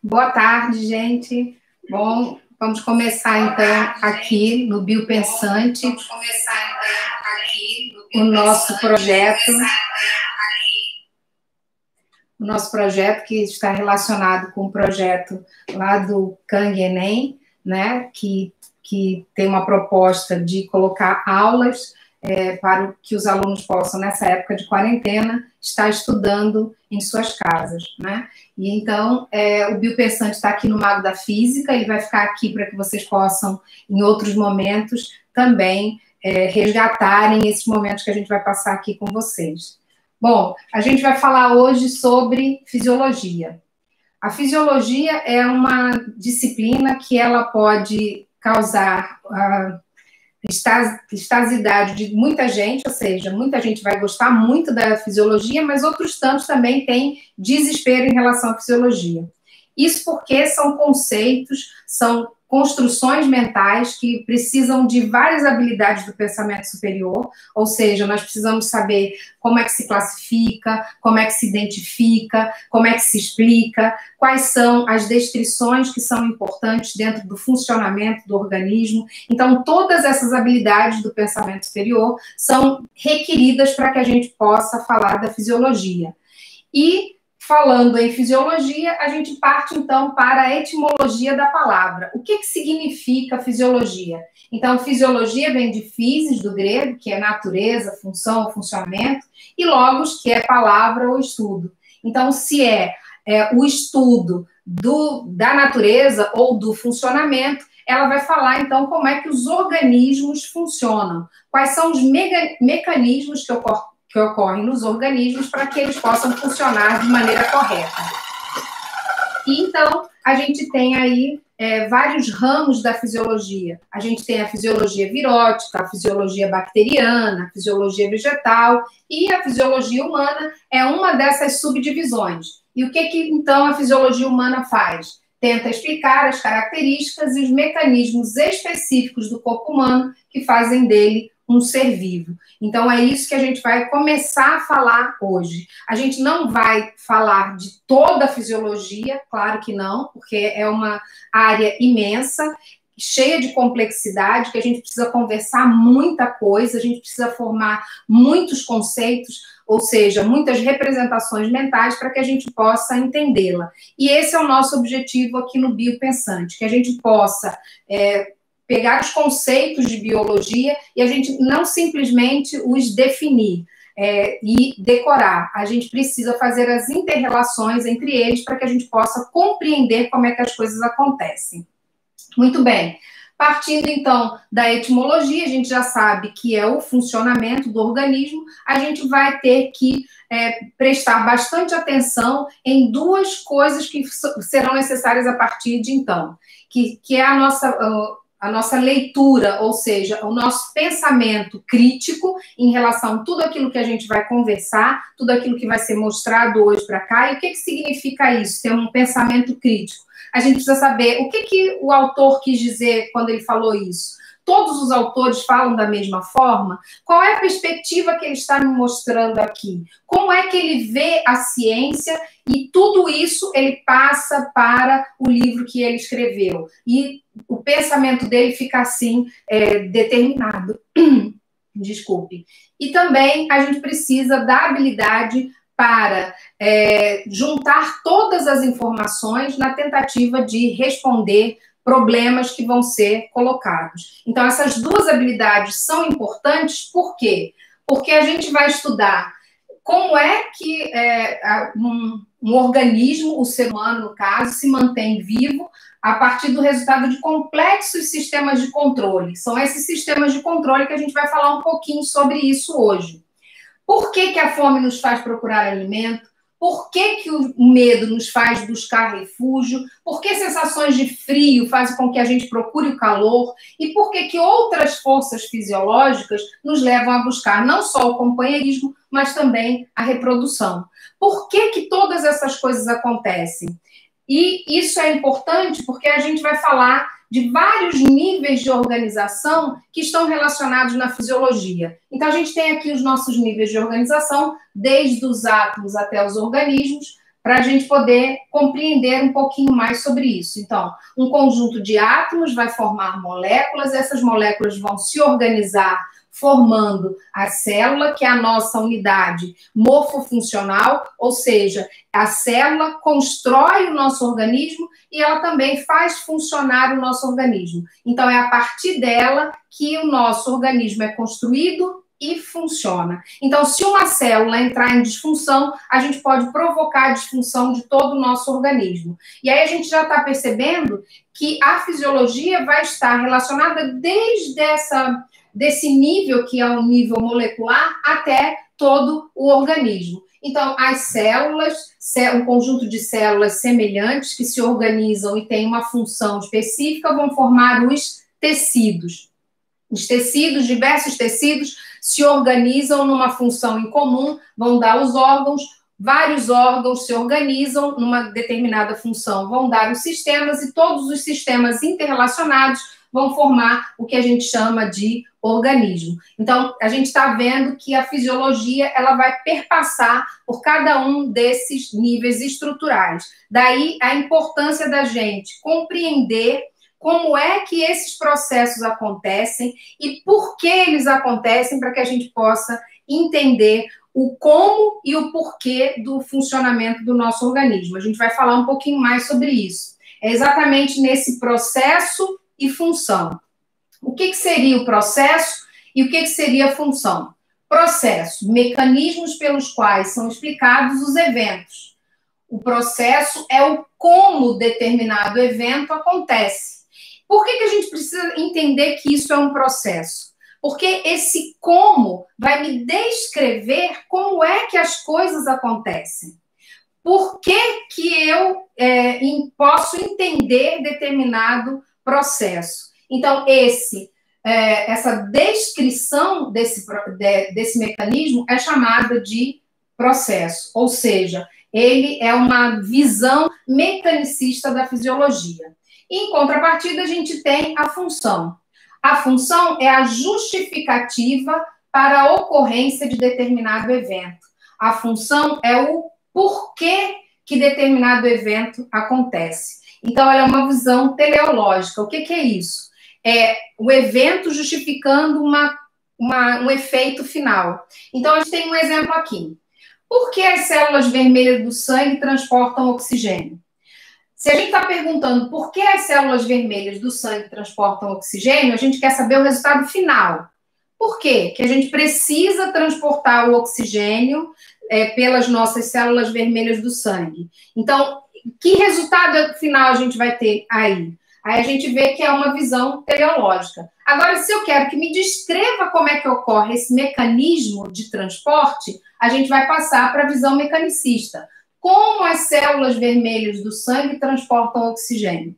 Boa tarde, gente. Bom, vamos começar então aqui no Biopensante o nosso projeto. O nosso projeto que está relacionado com o projeto lá do Kang Enem, né, que tem uma proposta de colocar aulas para que os alunos possam, nessa época de quarentena, estar estudando em suas casas, né? E então, o Biopensante está aqui no Mago da Física, ele vai ficar aqui para que vocês possam, em outros momentos, também resgatarem esses momentos que a gente vai passar aqui com vocês. Bom, a gente vai falar hoje sobre fisiologia. A fisiologia é uma disciplina que ela pode causar extasidade de muita gente, ou seja, muita gente vai gostar muito da fisiologia, mas outros tantos também têm desespero em relação à fisiologia. Isso porque são conceitos, são construções mentais que precisam de várias habilidades do pensamento superior, ou seja, nós precisamos saber como é que se classifica, como é que se identifica, como é que se explica, quais são as descrições que são importantes dentro do funcionamento do organismo. Então, todas essas habilidades do pensamento superior são requeridas para que a gente possa falar da fisiologia. E falando em fisiologia, a gente parte, então, para a etimologia da palavra. O que significa fisiologia? Então, fisiologia vem de physis, do grego, que é natureza, função, funcionamento, e logos, que é palavra ou estudo. Então, se é o estudo da natureza ou do funcionamento, ela vai falar, então, como é que os organismos funcionam, quais são os mecanismos que ocorrem nos organismos para que eles possam funcionar de maneira correta. E, então, a gente tem aí vários ramos da fisiologia. A gente tem a fisiologia virótica, a fisiologia bacteriana, a fisiologia vegetal, e a fisiologia humana é uma dessas subdivisões. E o que então, a fisiologia humana faz? Tenta explicar as características e os mecanismos específicos do corpo humano que fazem dele um ser vivo. Então, é isso que a gente vai começar a falar hoje. A gente não vai falar de toda a fisiologia, claro que não, porque é uma área imensa, cheia de complexidade, que a gente precisa conversar muita coisa, a gente precisa formar muitos conceitos, ou seja, muitas representações mentais para que a gente possa entendê-la. E esse é o nosso objetivo aqui no Biopensante, que a gente possa pegar os conceitos de biologia e a gente não simplesmente os definir e decorar. A gente precisa fazer as inter-relações entre eles para que a gente possa compreender como é que as coisas acontecem. Muito bem. Partindo, então, da etimologia, a gente já sabe que é o funcionamento do organismo, a gente vai ter que prestar bastante atenção em duas coisas que serão necessárias a partir de então, que é a nossa leitura, ou seja, o nosso pensamento crítico em relação a tudo aquilo que a gente vai conversar, tudo aquilo que vai ser mostrado hoje para cá. E o que significa isso, ter um pensamento crítico? A gente precisa saber o que o autor quis dizer quando ele falou isso. Todos os autores falam da mesma forma? Qual é a perspectiva que ele está me mostrando aqui? Como é que ele vê a ciência? E tudo isso ele passa para o livro que ele escreveu. E o pensamento dele fica assim, determinado. Desculpe. E também a gente precisa da habilidade para juntar todas as informações na tentativa de responder problemas que vão ser colocados. Então, essas duas habilidades são importantes, por quê? Porque a gente vai estudar como é que um organismo, o ser humano, no caso, se mantém vivo a partir do resultado de complexos sistemas de controle. São esses sistemas de controle que a gente vai falar um pouquinho sobre isso hoje. Por que a fome nos faz procurar alimento? Por que o medo nos faz buscar refúgio? Por que sensações de frio fazem com que a gente procure o calor? E por que outras forças fisiológicas nos levam a buscar não só o companheirismo, mas também a reprodução? Por que todas essas coisas acontecem? E isso é importante porque a gente vai falar de vários níveis de organização que estão relacionados na fisiologia. Então, a gente tem aqui os nossos níveis de organização, desde os átomos até os organismos, para a gente poder compreender um pouquinho mais sobre isso. Então, um conjunto de átomos vai formar moléculas, essas moléculas vão se organizar formando a célula, que é a nossa unidade morfofuncional, ou seja, a célula constrói o nosso organismo e ela também faz funcionar o nosso organismo. Então, é a partir dela que o nosso organismo é construído e funciona. Então, se uma célula entrar em disfunção, a gente pode provocar a disfunção de todo o nosso organismo. E aí a gente já está percebendo que a fisiologia vai estar relacionada desde desse nível, que é um nível molecular, até todo o organismo. Então, as células, um conjunto de células semelhantes que se organizam e têm uma função específica, vão formar os tecidos. Os tecidos, diversos tecidos, se organizam numa função em comum, vão dar os órgãos, vários órgãos se organizam numa determinada função, vão dar os sistemas, e todos os sistemas interrelacionados vão formar o que a gente chama de organismo. Então, a gente está vendo que a fisiologia ela vai perpassar por cada um desses níveis estruturais. Daí a importância da gente compreender como é que esses processos acontecem e por que eles acontecem, para que a gente possa entender o como e o porquê do funcionamento do nosso organismo. A gente vai falar um pouquinho mais sobre isso. É exatamente nesse processo e função. O que seria o processo e o que seria a função? Processo, mecanismos pelos quais são explicados os eventos. O processo é o como determinado evento acontece. Por que a gente precisa entender que isso é um processo? Porque esse como vai me descrever como é que as coisas acontecem. Por que eu posso entender determinado processo? Então, essa descrição desse mecanismo é chamada de processo, ou seja, ele é uma visão mecanicista da fisiologia. Em contrapartida, a gente tem a função. A função é a justificativa para a ocorrência de determinado evento. A função é o porquê que determinado evento acontece. Então, ela é uma visão teleológica. O que é isso? É o evento justificando um efeito final. Então, a gente tem um exemplo aqui. Por que as células vermelhas do sangue transportam oxigênio? Se a gente está perguntando por que as células vermelhas do sangue transportam oxigênio, a gente quer saber o resultado final. Por quê? Que a gente precisa transportar o oxigênio pelas nossas células vermelhas do sangue. Então, que resultado final a gente vai ter aí? Aí a gente vê que é uma visão teleológica. Agora, se eu quero que me descreva como é que ocorre esse mecanismo de transporte, a gente vai passar para a visão mecanicista. Como as células vermelhas do sangue transportam oxigênio?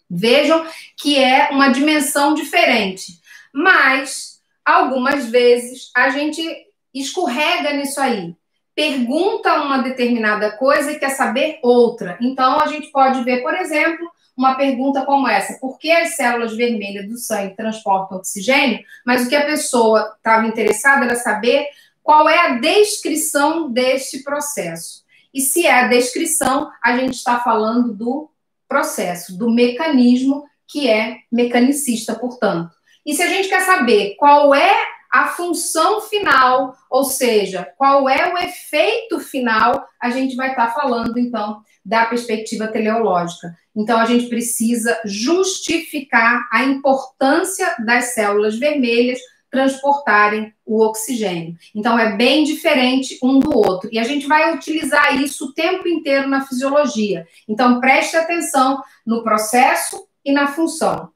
Vejam que é uma dimensão diferente. Mas, algumas vezes, a gente escorrega nisso aí. Pergunta uma determinada coisa e quer saber outra. Então, a gente pode ver, por exemplo, uma pergunta como essa. Por que as células vermelhas do sangue transportam oxigênio? Mas o que a pessoa estava interessada era saber qual é a descrição deste processo. E se é a descrição, a gente está falando do processo, do mecanismo, que é mecanicista, portanto. E se a gente quer saber qual é a função final, ou seja, qual é o efeito final, a gente vai estar falando, então, da perspectiva teleológica. Então, a gente precisa justificar a importância das células vermelhas transportarem o oxigênio. Então, é bem diferente um do outro. E a gente vai utilizar isso o tempo inteiro na fisiologia. Então, preste atenção no processo e na função.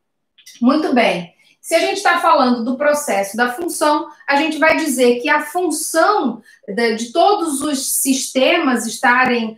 Muito bem. Se a gente está falando do processo da função, a gente vai dizer que a função de todos os sistemas estarem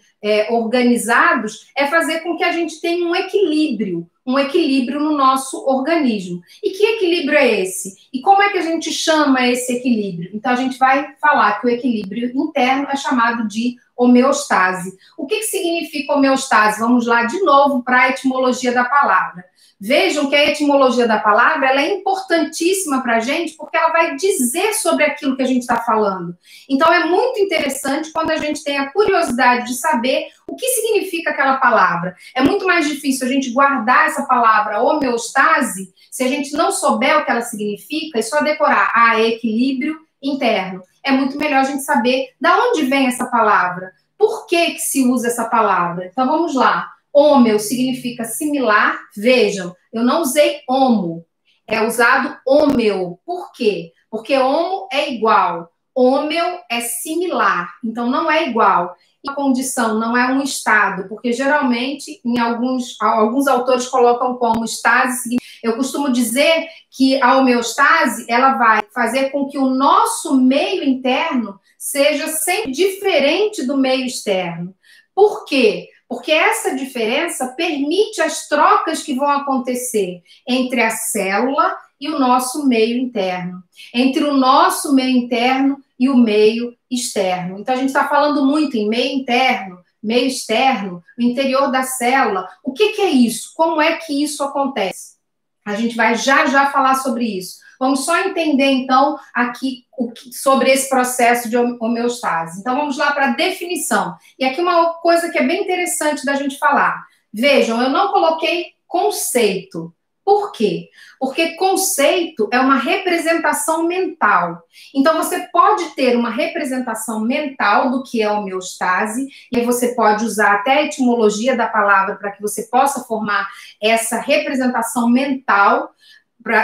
organizados é fazer com que a gente tenha um equilíbrio no nosso organismo. E que equilíbrio é esse? E como é que a gente chama esse equilíbrio? Então, a gente vai falar que o equilíbrio interno é chamado de homeostase. O que significa homeostase? Vamos lá de novo para a etimologia da palavra. Vejam que a etimologia da palavra ela é importantíssima para a gente, porque ela vai dizer sobre aquilo que a gente está falando. Então, é muito interessante quando a gente tem a curiosidade de saber o que significa aquela palavra. É muito mais difícil a gente guardar essa palavra homeostase se a gente não souber o que ela significa e só decorar equilíbrio interno. É muito melhor a gente saber de onde vem essa palavra, por que se usa essa palavra. Então, vamos lá. Homeo significa similar. Vejam, eu não usei homo, é usado homeo. Por quê? Porque homo é igual, homeo é similar, então não é igual. E a condição não é um estado, porque geralmente em alguns autores colocam como estase. Eu costumo dizer que a homeostase ela vai fazer com que o nosso meio interno seja sempre diferente do meio externo. Por quê? Porque essa diferença permite as trocas que vão acontecer entre a célula e o nosso meio interno, entre o nosso meio interno e o meio externo. Então, a gente está falando muito em meio interno, meio externo, o interior da célula. O que é isso? Como é que isso acontece? A gente vai já falar sobre isso. Vamos só entender, então, aqui sobre esse processo de homeostase. Então, vamos lá para a definição. E aqui uma coisa que é bem interessante da gente falar. Vejam, eu não coloquei conceito. Por quê? Porque conceito é uma representação mental. Então, você pode ter uma representação mental do que é homeostase, e aí você pode usar até a etimologia da palavra para que você possa formar essa representação mental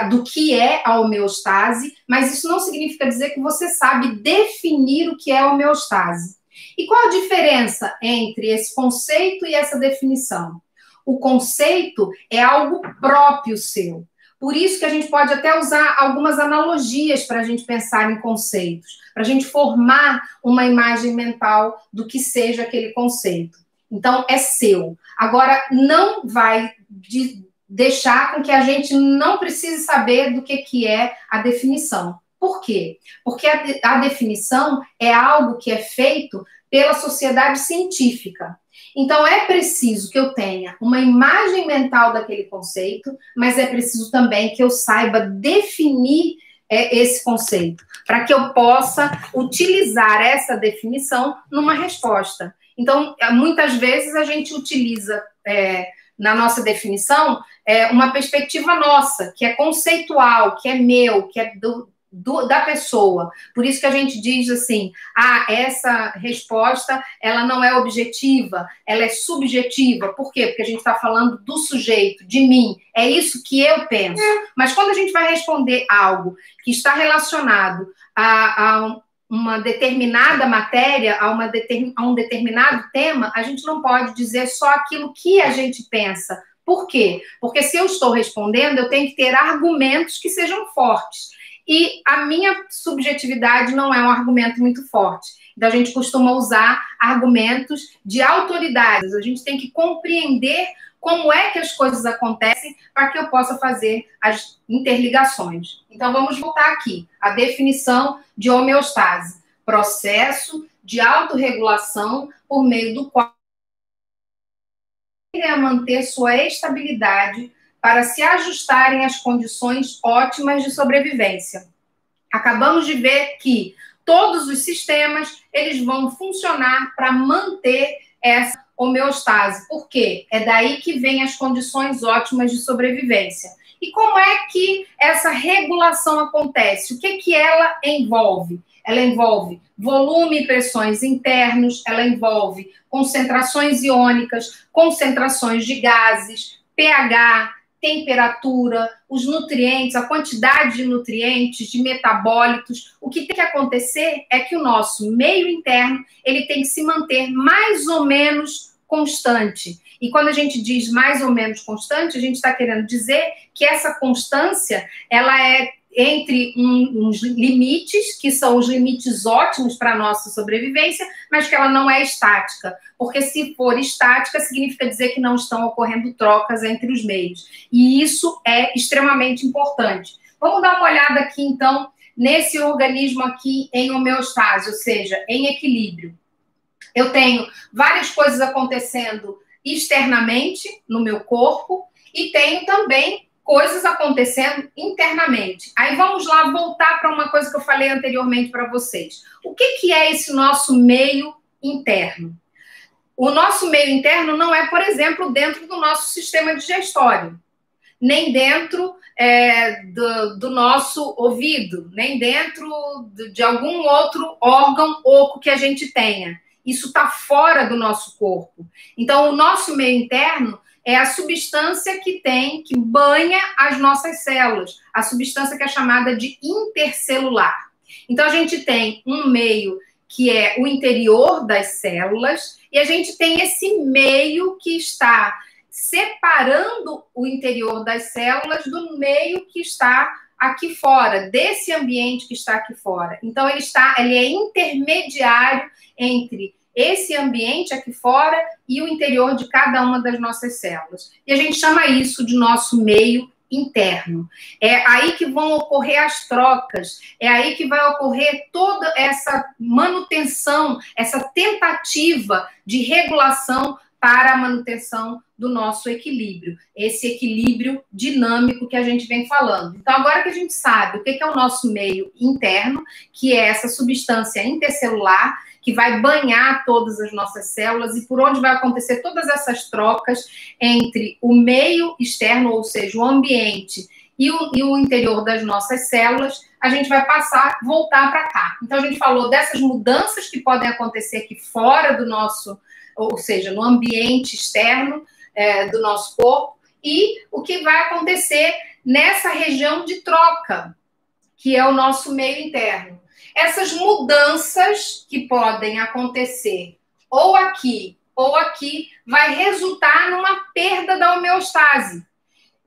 do que é a homeostase, mas isso não significa dizer que você sabe definir o que é a homeostase. E qual a diferença entre esse conceito e essa definição? O conceito é algo próprio seu. Por isso que a gente pode até usar algumas analogias para a gente pensar em conceitos, para a gente formar uma imagem mental do que seja aquele conceito. Então, é seu. Agora, não vai deixar com que a gente não precise saber do que é a definição. Por quê? Porque a definição é algo que é feito pela sociedade científica. Então, é preciso que eu tenha uma imagem mental daquele conceito, mas é preciso também que eu saiba definir esse conceito, para que eu possa utilizar essa definição numa resposta. Então, muitas vezes a gente utiliza na nossa definição uma perspectiva nossa, que é conceitual, que é meu, que é da pessoa. Por isso que a gente diz assim, essa resposta, ela não é objetiva, ela é subjetiva. Por quê? Porque a gente está falando do sujeito, de mim. É isso que eu penso. Mas quando a gente vai responder algo que está relacionado a uma determinada matéria, a um determinado tema, a gente não pode dizer só aquilo que a gente pensa. Por quê? Porque se eu estou respondendo, eu tenho que ter argumentos que sejam fortes. E a minha subjetividade não é um argumento muito forte. Então, a gente costuma usar argumentos de autoridades. A gente tem que compreender como é que as coisas acontecem para que eu possa fazer as interligações. Então, vamos voltar aqui. A definição de homeostase. Processo de autorregulação por meio do qual a manter sua estabilidade para se ajustarem às condições ótimas de sobrevivência. Acabamos de ver que todos os sistemas eles vão funcionar para manter essa homeostase. Por quê? É daí que vem as condições ótimas de sobrevivência. E como é que essa regulação acontece? O que ela envolve? Ela envolve volume e pressões internos, ela envolve concentrações iônicas, concentrações de gases, pH, temperatura, os nutrientes, a quantidade de nutrientes, de metabólitos. O que tem que acontecer é que o nosso meio interno ele tem que se manter mais ou menos constante. E quando a gente diz mais ou menos constante, a gente está querendo dizer que essa constância ela é entre uns limites, que são os limites ótimos para a nossa sobrevivência, mas que ela não é estática. Porque se for estática, significa dizer que não estão ocorrendo trocas entre os meios. E isso é extremamente importante. Vamos dar uma olhada aqui, então, nesse organismo aqui em homeostase, ou seja, em equilíbrio. Eu tenho várias coisas acontecendo externamente no meu corpo, e tenho também coisas acontecendo internamente. Aí vamos lá voltar para uma coisa que eu falei anteriormente para vocês. O que é esse nosso meio interno? O nosso meio interno não é, por exemplo, dentro do nosso sistema digestório, nem dentro do nosso ouvido, nem dentro de algum outro órgão oco que a gente tenha. Isso está fora do nosso corpo. Então, o nosso meio interno é a substância que banha as nossas células, a substância que é chamada de intercelular. Então, a gente tem um meio que é o interior das células, e a gente tem esse meio que está separando o interior das células do meio que está aqui fora, desse ambiente que está aqui fora. Então, ele é intermediário entre esse ambiente aqui fora e o interior de cada uma das nossas células. E a gente chama isso de nosso meio interno. É aí que vão ocorrer as trocas, é aí que vai ocorrer toda essa manutenção, essa tentativa de regulação para a manutenção do nosso equilíbrio, esse equilíbrio dinâmico que a gente vem falando. Então, agora que a gente sabe o que é o nosso meio interno, que é essa substância intercelular, que vai banhar todas as nossas células e por onde vai acontecer todas essas trocas entre o meio externo, ou seja, o ambiente e o interior das nossas células, a gente vai voltar para cá. Então, a gente falou dessas mudanças que podem acontecer aqui fora do nosso, ou seja, no ambiente externo do nosso corpo, e o que vai acontecer nessa região de troca, que é o nosso meio interno. Essas mudanças que podem acontecer ou aqui, vai resultar numa perda da homeostase.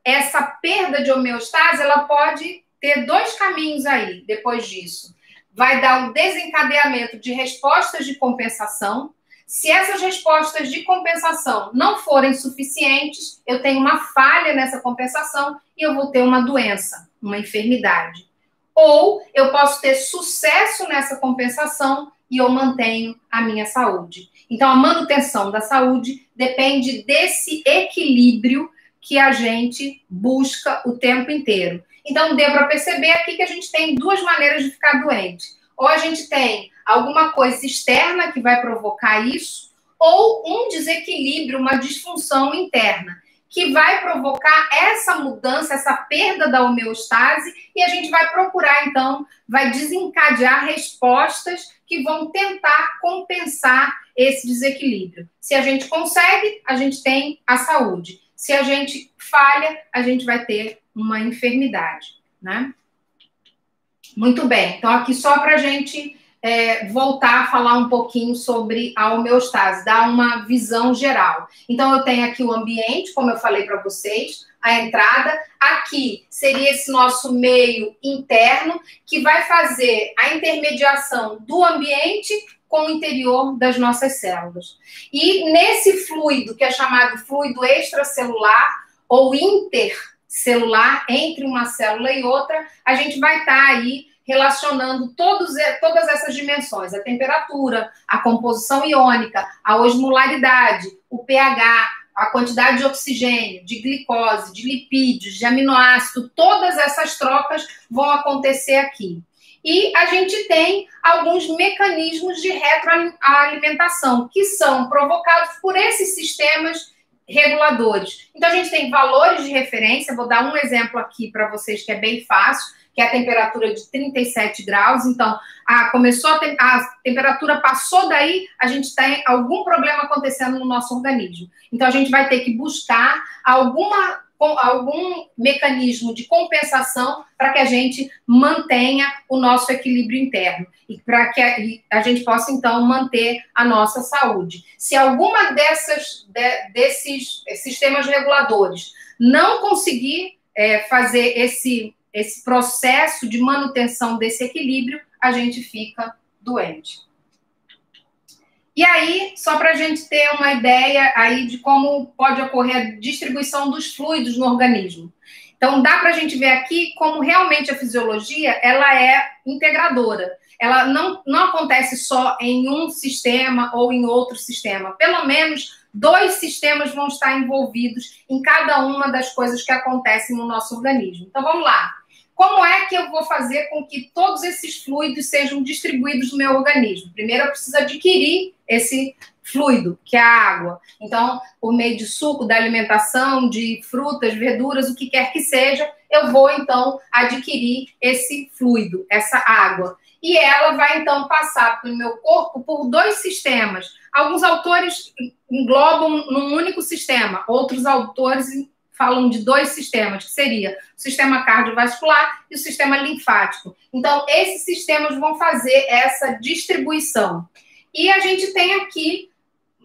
Essa perda de homeostase, ela pode ter dois caminhos aí, depois disso. Vai dar um desencadeamento de respostas de compensação. Se essas respostas de compensação não forem suficientes, eu tenho uma falha nessa compensação e eu vou ter uma doença, uma enfermidade. Ou eu posso ter sucesso nessa compensação e eu mantenho a minha saúde. Então, a manutenção da saúde depende desse equilíbrio que a gente busca o tempo inteiro. Então, deu para perceber aqui que a gente tem duas maneiras de ficar doente. Ou a gente tem alguma coisa externa que vai provocar isso, ou um desequilíbrio, uma disfunção interna, que vai provocar essa mudança, essa perda da homeostase, e a gente vai procurar, então, vai desencadear respostas que vão tentar compensar esse desequilíbrio. Se a gente consegue, a gente tem a saúde. Se a gente falha, a gente vai ter uma enfermidade, né? Muito bem. Então, aqui só para a gente voltar a falar um pouquinho sobre a homeostase, dar uma visão geral. Então, eu tenho aqui o ambiente, como eu falei para vocês, a entrada. Aqui seria esse nosso meio interno, que vai fazer a intermediação do ambiente com o interior das nossas células. E nesse fluido, que é chamado fluido extracelular ou intercelular, entre uma célula e outra, a gente vai estar aí relacionando todas essas dimensões, a temperatura, a composição iônica, a osmolaridade, o pH, a quantidade de oxigênio, de glicose, de lipídios, de aminoácido, todas essas trocas vão acontecer aqui. E a gente tem alguns mecanismos de retroalimentação, que são provocados por esses sistemas reguladores. Então, a gente tem valores de referência, vou dar um exemplo aqui para vocês que é bem fácil, que é a temperatura de 37 graus. Então, começou a temperatura passou daí, a gente tem algum problema acontecendo no nosso organismo. Então, a gente vai ter que buscar algum mecanismo de compensação para que a gente mantenha o nosso equilíbrio interno e para que a gente possa, então, manter a nossa saúde. Se alguma desses sistemas reguladores não conseguir fazer esse processo de manutenção desse equilíbrio, a gente fica doente. E aí, só para a gente ter uma ideia aí de como pode ocorrer a distribuição dos fluidos no organismo. Então, dá para a gente ver aqui como realmente a fisiologia, ela é integradora. Ela não acontece só em um sistema ou em outro sistema. Pelo menos 2 sistemas vão estar envolvidos em cada uma das coisas que acontecem no nosso organismo. Então, vamos lá. Como é que eu vou fazer com que todos esses fluidos sejam distribuídos no meu organismo? Primeiro, eu preciso adquirir esse fluido, que é a água. Então, por meio de suco, da alimentação, de frutas, verduras, o que quer que seja, eu vou, então, adquirir esse fluido, essa água. E ela vai, então, passar pelo meu corpo por 2 sistemas. Alguns autores englobam num único sistema, outros autores falam de 2 sistemas, que seria o sistema cardiovascular e o sistema linfático. Então, esses sistemas vão fazer essa distribuição. E a gente tem aqui,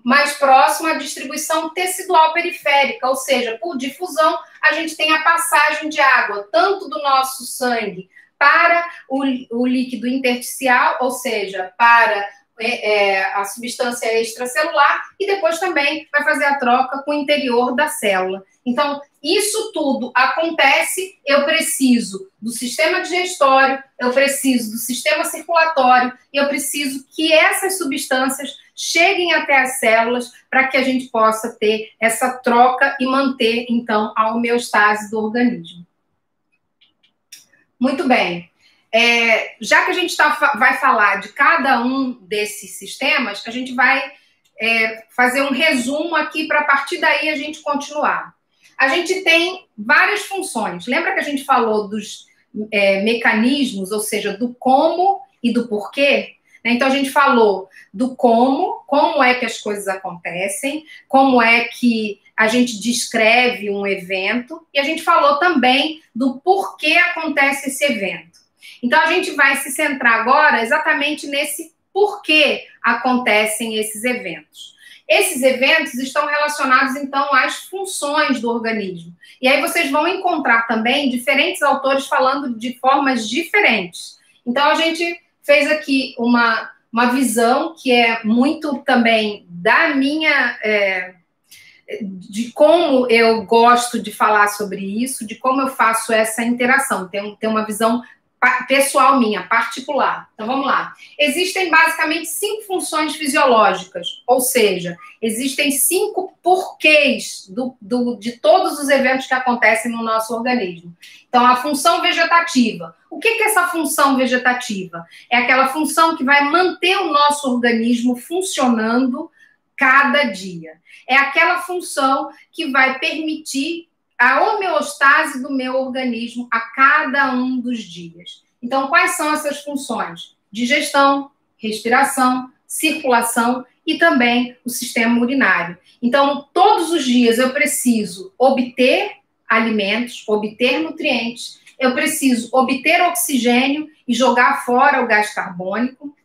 mais próximo, a distribuição tecidual periférica, ou seja, por difusão, a gente tem a passagem de água, tanto do nosso sangue para o líquido intersticial, ou seja, para a substância extracelular, e depois também vai fazer a troca com o interior da célula. Então, isso tudo acontece, eu preciso do sistema digestório, eu preciso do sistema circulatório, e eu preciso que essas substâncias cheguem até as células para que a gente possa ter essa troca e manter, então, a homeostase do organismo. Muito bem. Já que a gente vai falar de cada um desses sistemas, a gente vai fazer um resumo aqui para a partir daí a gente continuar. A gente tem várias funções. Lembra que a gente falou dos mecanismos, ou seja, do como e do porquê? Então, a gente falou do como é que as coisas acontecem, como é que a gente descreve um evento, e a gente falou também do porquê acontece esse evento. Então, a gente vai se centrar agora exatamente nesse porquê acontecem esses eventos. Esses eventos estão relacionados, então, às funções do organismo. E aí vocês vão encontrar também diferentes autores falando de formas diferentes. Então, a gente fez aqui uma visão que é muito também da minha... de como eu gosto de falar sobre isso, de como eu faço essa interação. Tem uma visão pessoal minha, particular. Então, vamos lá. Existem basicamente 5 funções fisiológicas, ou seja, existem 5 porquês de todos os eventos que acontecem no nosso organismo. Então, a função vegetativa. O que é essa função vegetativa? É aquela função que vai manter o nosso organismo funcionando cada dia. É aquela função que vai permitir a homeostase do meu organismo a cada um dos dias. Então, quais são essas funções? Digestão, respiração, circulação e também o sistema urinário. Então, todos os dias eu preciso obter alimentos, obter nutrientes, eu preciso obter oxigênio e jogar fora o gás carbônico,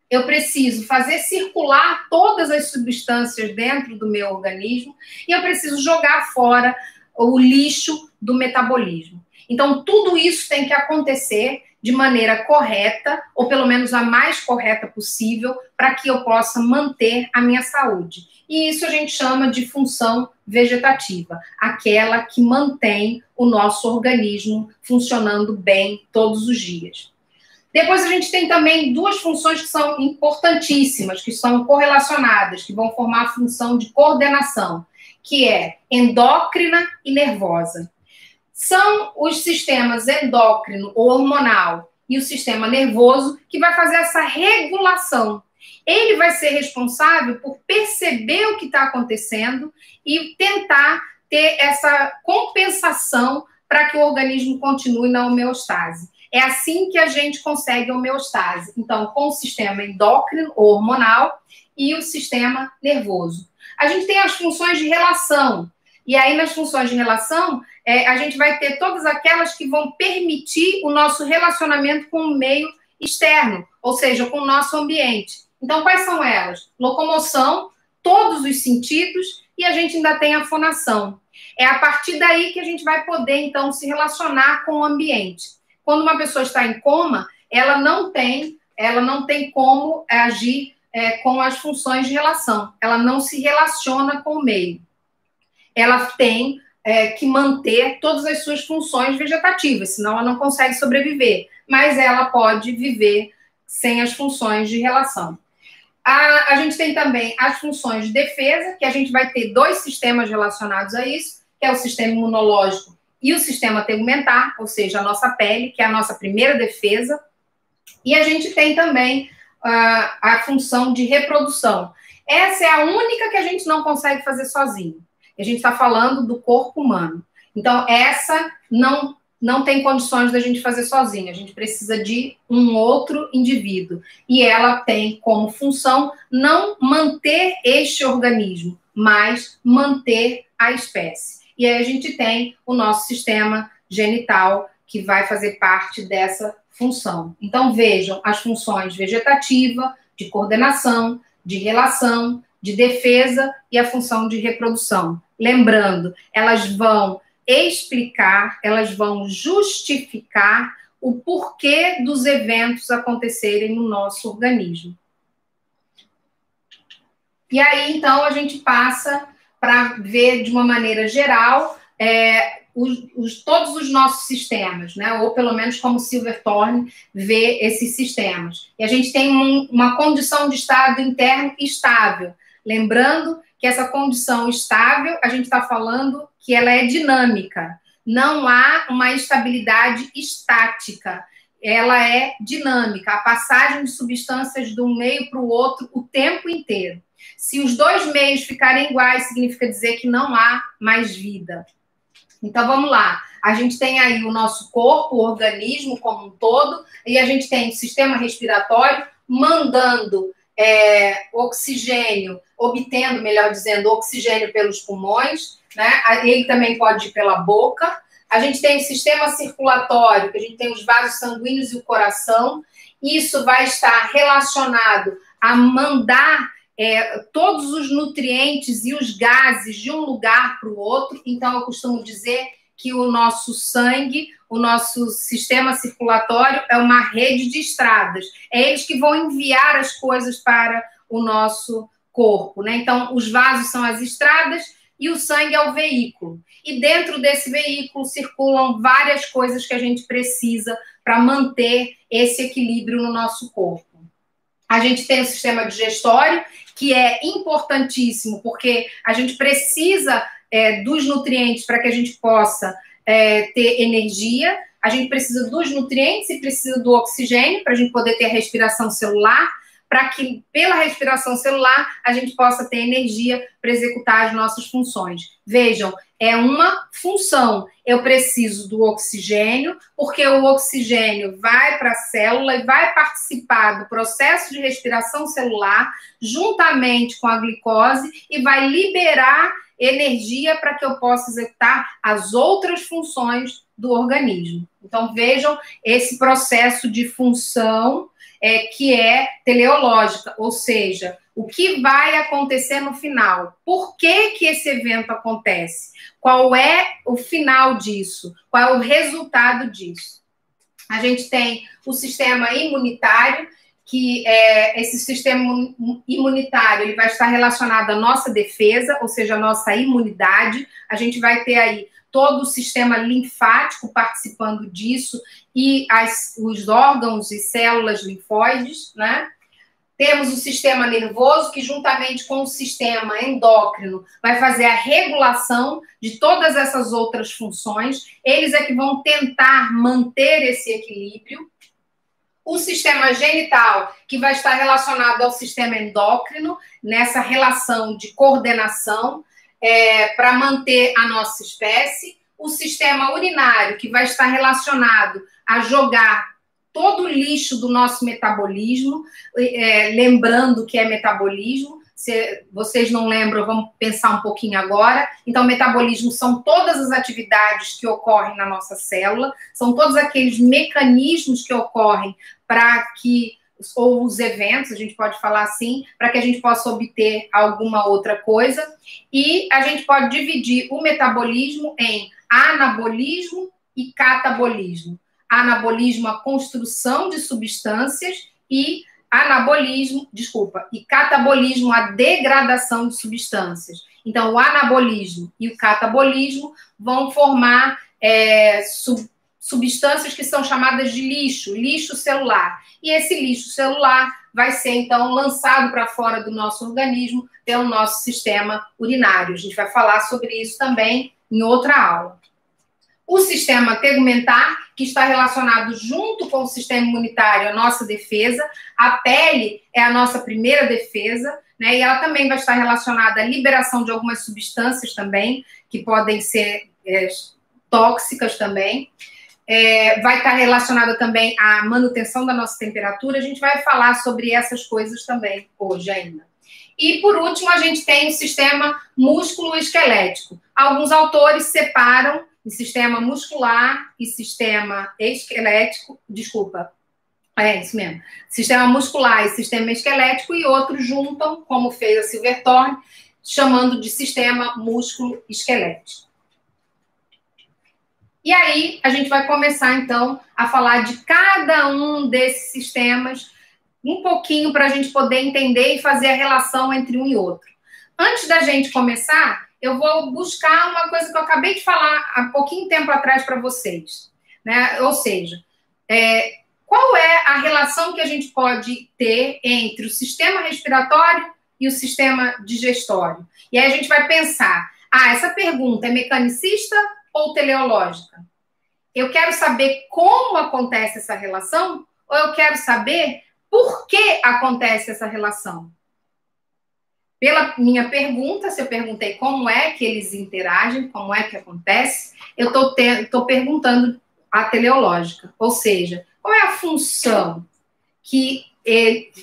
eu preciso fazer circular todas as substâncias dentro do meu organismo e eu preciso jogar fora o lixo do metabolismo. Então, tudo isso tem que acontecer de maneira correta, ou pelo menos a mais correta possível, para que eu possa manter a minha saúde. E isso a gente chama de função vegetativa, aquela que mantém o nosso organismo funcionando bem todos os dias. Depois a gente tem também 2 funções que são importantíssimas, que são correlacionadas, que vão formar a função de coordenação, que é endócrina e nervosa. São os sistemas endócrino ou hormonal e o sistema nervoso que vai fazer essa regulação. Ele vai ser responsável por perceber o que está acontecendo e tentar ter essa compensação para que o organismo continue na homeostase. É assim que a gente consegue a homeostase. Então, com o sistema endócrino ou hormonal e o sistema nervoso. A gente tem as funções de relação. E aí, nas funções de relação, a gente vai ter todas aquelas que vão permitir o nosso relacionamento com o meio externo, ou seja, com o nosso ambiente. Então, quais são elas? Locomoção, todos os sentidos, e a gente ainda tem a fonação. É a partir daí que a gente vai poder, então, se relacionar com o ambiente. Quando uma pessoa está em coma, ela não tem como agir com as funções de relação. Ela não se relaciona com o meio. Ela tem que manter todas as suas funções vegetativas, senão ela não consegue sobreviver. Mas ela pode viver sem as funções de relação. A gente tem também as funções de defesa, que a gente vai ter dois sistemas relacionados a isso, que é o sistema imunológico e o sistema tegumentar, ou seja, a nossa pele, que é a nossa primeira defesa. E a gente tem também a função de reprodução. Essa é a única que a gente não consegue fazer sozinho. A gente está falando do corpo humano. Então, essa não tem condições da gente fazer sozinho. A gente precisa de um outro indivíduo. E ela tem como função não manter este organismo, mas manter a espécie. E aí a gente tem o nosso sistema genital, que vai fazer parte dessa função. Então, vejam as funções vegetativa, de coordenação, de relação, de defesa e a função de reprodução. Lembrando, elas vão explicar, elas vão justificar o porquê dos eventos acontecerem no nosso organismo. E aí, então, a gente passa para ver de uma maneira geral todos os nossos sistemas, né? Ou pelo menos como Silverthorne vê esses sistemas. E a gente tem uma condição de estado interno estável. Lembrando que essa condição estável, a gente está falando que ela é dinâmica. Não há uma estabilidade estática. Ela é dinâmica. A passagem de substâncias de um meio para o outro o tempo inteiro. Se os dois meios ficarem iguais, significa dizer que não há mais vida. Então, vamos lá. A gente tem aí o nosso corpo, o organismo como um todo, e a gente tem o sistema respiratório mandando oxigênio, obtendo, melhor dizendo, oxigênio pelos pulmões, né? Ele também pode ir pela boca. A gente tem o sistema circulatório, que a gente tem os vasos sanguíneos e o coração. Isso vai estar relacionado a mandar todos os nutrientes e os gases de um lugar para o outro. Então, eu costumo dizer que o nosso sangue, o nosso sistema circulatório é uma rede de estradas. É eles que vão enviar as coisas para o nosso corpo, né? Então, os vasos são as estradas e o sangue é o veículo. E dentro desse veículo circulam várias coisas que a gente precisa para manter esse equilíbrio no nosso corpo. A gente tem o sistema digestório, que é importantíssimo, porque a gente precisa dos nutrientes para que a gente possa ter energia, a gente precisa dos nutrientes e precisa do oxigênio para a gente poder ter a respiração celular, para que pela respiração celular a gente possa ter energia para executar as nossas funções. Vejam, é uma função. Eu preciso do oxigênio, porque o oxigênio vai para a célula e vai participar do processo de respiração celular, juntamente com a glicose, e vai liberar energia para que eu possa executar as outras funções do organismo. Então, vejam esse processo de função que é teleológica, ou seja, o que vai acontecer no final? Por que esse evento acontece? Qual é o final disso? Qual é o resultado disso? A gente tem o sistema imunitário, que esse sistema imunitário ele vai estar relacionado à nossa defesa, ou seja, à nossa imunidade. A gente vai ter aí todo o sistema linfático participando disso e os órgãos e células linfóides, né? Temos o sistema nervoso, que juntamente com o sistema endócrino vai fazer a regulação de todas essas outras funções. Eles é que vão tentar manter esse equilíbrio. O sistema genital, que vai estar relacionado ao sistema endócrino, nessa relação de coordenação, para manter a nossa espécie. O sistema urinário, que vai estar relacionado a jogar todo o lixo do nosso metabolismo, lembrando que é metabolismo. Se vocês não lembram, vamos pensar um pouquinho agora. Então, metabolismo são todas as atividades que ocorrem na nossa célula, são todos aqueles mecanismos que ocorrem para que, ou os eventos, a gente pode falar assim, para que a gente possa obter alguma outra coisa. E a gente pode dividir o metabolismo em anabolismo e catabolismo. Anabolismo, a construção de substâncias, e catabolismo, a degradação de substâncias. Então, o anabolismo e o catabolismo vão formar substâncias que são chamadas de lixo, lixo celular. E esse lixo celular vai ser, então, lançado para fora do nosso organismo pelo nosso sistema urinário. A gente vai falar sobre isso também em outra aula. O sistema tegumentar, que está relacionado junto com o sistema imunitário, a nossa defesa. A pele é a nossa primeira defesa, né? E ela também vai estar relacionada à liberação de algumas substâncias também, que podem ser tóxicas também. Vai estar relacionada também à manutenção da nossa temperatura. A gente vai falar sobre essas coisas também hoje ainda. E, por último, a gente tem o sistema músculo-esquelético. Alguns autores separam o sistema muscular e sistema esquelético, desculpa, é isso mesmo, sistema muscular e sistema esquelético, e outros juntam, como fez a Silverthorne, chamando de sistema músculo-esquelético. E aí, a gente vai começar, então, a falar de cada um desses sistemas, um pouquinho para a gente poder entender e fazer a relação entre um e outro. Antes da gente começar, eu vou buscar uma coisa que eu acabei de falar há pouquinho tempo atrás para vocês, né? Ou seja, qual é a relação que a gente pode ter entre o sistema respiratório e o sistema digestório? E aí a gente vai pensar, essa pergunta é mecanicista ou teleológica? Eu quero saber como acontece essa relação, ou eu quero saber por que acontece essa relação? Pela minha pergunta, se eu perguntei como é que eles interagem, como é que acontece, eu estou perguntando a teleológica, ou seja, qual é a função que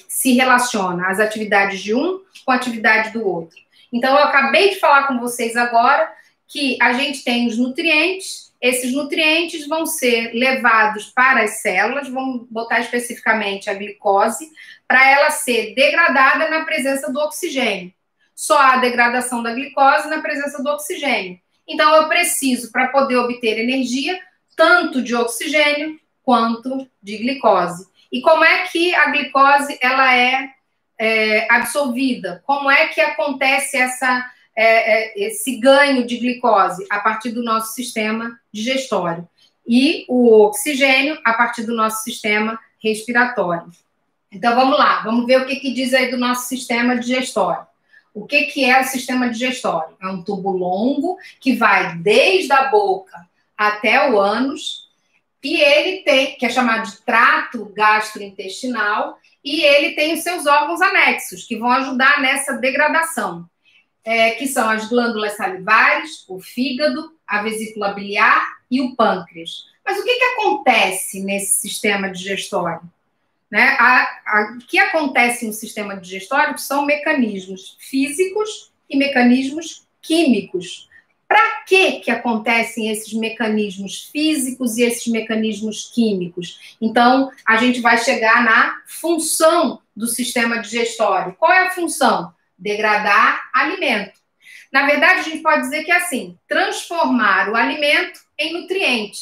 se relaciona as atividades de um com a atividade do outro. Então, eu acabei de falar com vocês agora que a gente tem os nutrientes, esses nutrientes vão ser levados para as células, vamos botar especificamente a glicose, para ela ser degradada na presença do oxigênio. Só há degradação da glicose na presença do oxigênio. Então, eu preciso, para poder obter energia, tanto de oxigênio quanto de glicose. E como é que a glicose ela é absorvida? Como é que acontece esse ganho de glicose? A partir do nosso sistema digestório. E o oxigênio a partir do nosso sistema respiratório. Então, vamos lá. Vamos ver o que diz aí do nosso sistema digestório. O que é o sistema digestório? É um tubo longo que vai desde a boca até o ânus, e ele tem, que é chamado de trato gastrointestinal, e ele tem os seus órgãos anexos, que vão ajudar nessa degradação, que são as glândulas salivares, o fígado, a vesícula biliar e o pâncreas. Mas o que acontece nesse sistema digestório? Né? O que acontece no sistema digestório são mecanismos físicos e mecanismos químicos. Para que acontecem esses mecanismos físicos e esses mecanismos químicos? Então, a gente vai chegar na função do sistema digestório. Qual é a função? Degradar alimento. Na verdade, a gente pode dizer que é assim, transformar o alimento em nutriente.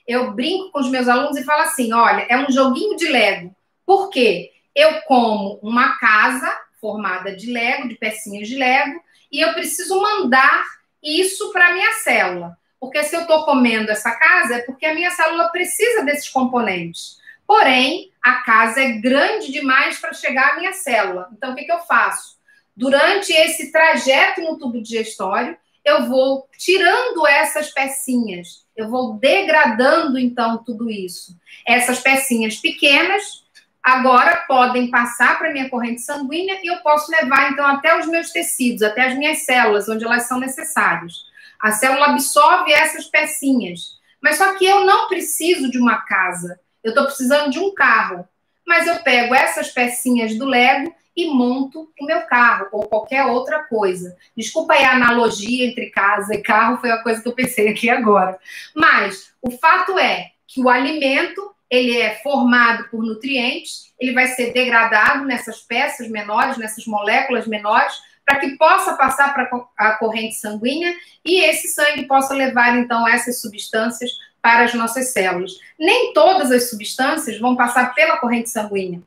Eu brinco com os meus alunos e falo assim, olha, é um joguinho de Lego. Por quê? Eu como uma casa formada de Lego, de pecinhas de Lego, e eu preciso mandar isso para a minha célula. Porque se eu estou comendo essa casa, é porque a minha célula precisa desses componentes. Porém, a casa é grande demais para chegar à minha célula. Então, o que eu faço? Durante esse trajeto no tubo digestório, eu vou tirando essas pecinhas. Eu vou degradando, então, tudo isso. Essas pecinhas pequenas agora podem passar para a minha corrente sanguínea e eu posso levar, então, até os meus tecidos, até as minhas células, onde elas são necessárias. A célula absorve essas pecinhas. Mas só que eu não preciso de uma casa. Eu estou precisando de um carro. Mas eu pego essas pecinhas do Lego e monto o meu carro, ou qualquer outra coisa. Desculpa aí a analogia entre casa e carro, foi a coisa que eu pensei aqui agora. Mas o fato é que o alimento ele é formado por nutrientes, ele vai ser degradado nessas peças menores, nessas moléculas menores, para que possa passar para a corrente sanguínea e esse sangue possa levar, então, essas substâncias para as nossas células. Nem todas as substâncias vão passar pela corrente sanguínea.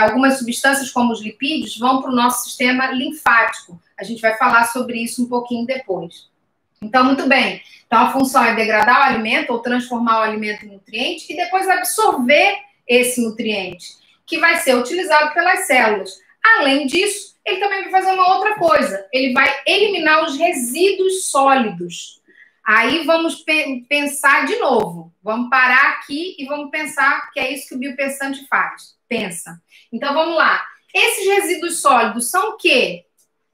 Algumas substâncias, como os lipídios, vão para o nosso sistema linfático. A gente vai falar sobre isso um pouquinho depois. Então, muito bem. Então, a função é degradar o alimento ou transformar o alimento em nutriente e depois absorver esse nutriente, que vai ser utilizado pelas células. Além disso, ele também vai fazer uma outra coisa. Ele vai eliminar os resíduos sólidos. Aí vamos pensar de novo. Vamos parar aqui e vamos pensar que é isso que o biopensante faz. Pensa. Então, vamos lá. Esses resíduos sólidos são o quê?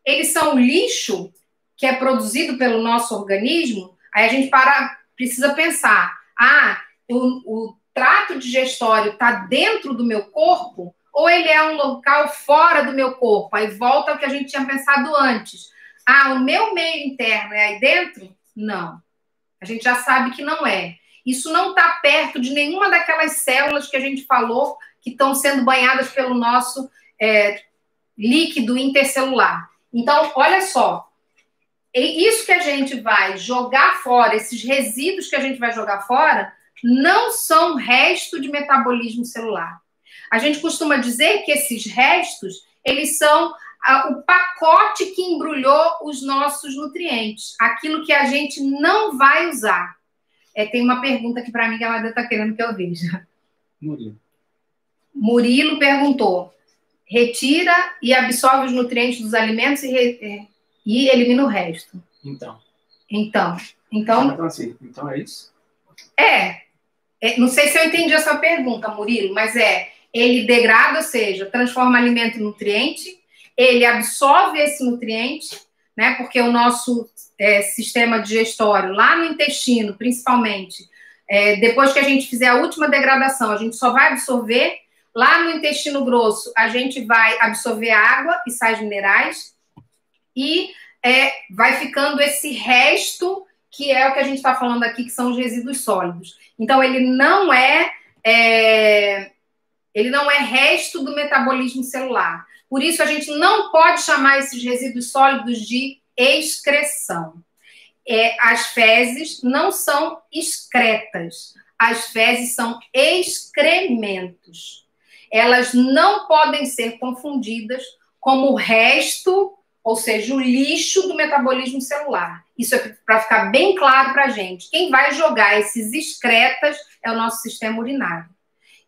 Eles são o lixo que é produzido pelo nosso organismo. Aí a gente precisa pensar. O trato digestório está dentro do meu corpo ou ele é um local fora do meu corpo? Aí volta ao que a gente tinha pensado antes. O meu meio interno é aí dentro? Não. A gente já sabe que não é. Isso não está perto de nenhuma daquelas células que a gente falou que estão sendo banhadas pelo nosso líquido intercelular. Então, olha só. Isso que a gente vai jogar fora, esses resíduos que a gente vai jogar fora, não são resto de metabolismo celular. A gente costuma dizer que esses restos, eles são o pacote que embrulhou os nossos nutrientes, aquilo que a gente não vai usar. Tem uma pergunta aqui para mim que a Amanda está querendo que eu veja. Murilo perguntou: retira e absorve os nutrientes dos alimentos e elimina o resto. Então é isso? Não sei se eu entendi a sua pergunta, Murilo, mas ele degrada, ou seja, transforma alimento em nutriente, ele absorve esse nutriente, né? Porque o nosso sistema digestório, lá no intestino, principalmente, depois que a gente fizer a última degradação, a gente só vai absorver. Lá no intestino grosso, a gente vai absorver água e sais minerais e vai ficando esse resto, que é o que a gente está falando aqui, que são os resíduos sólidos. Então, ele não é resto do metabolismo celular. Por isso, a gente não pode chamar esses resíduos sólidos de excreção. As fezes não são excretas. As fezes são excrementos. Elas não podem ser confundidas como o resto, ou seja, o lixo do metabolismo celular. Isso é para ficar bem claro para a gente. Quem vai jogar esses excretas é o nosso sistema urinário.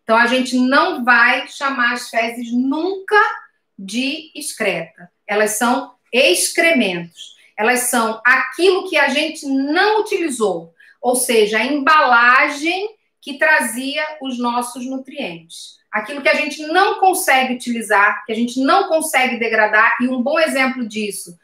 Então, a gente não vai chamar as fezes nunca de excreta. Elas são excrementos. Elas são aquilo que a gente não utilizou, ou seja, a embalagem que trazia os nossos nutrientes. Aquilo que a gente não consegue utilizar, que a gente não consegue degradar, e um bom exemplo disso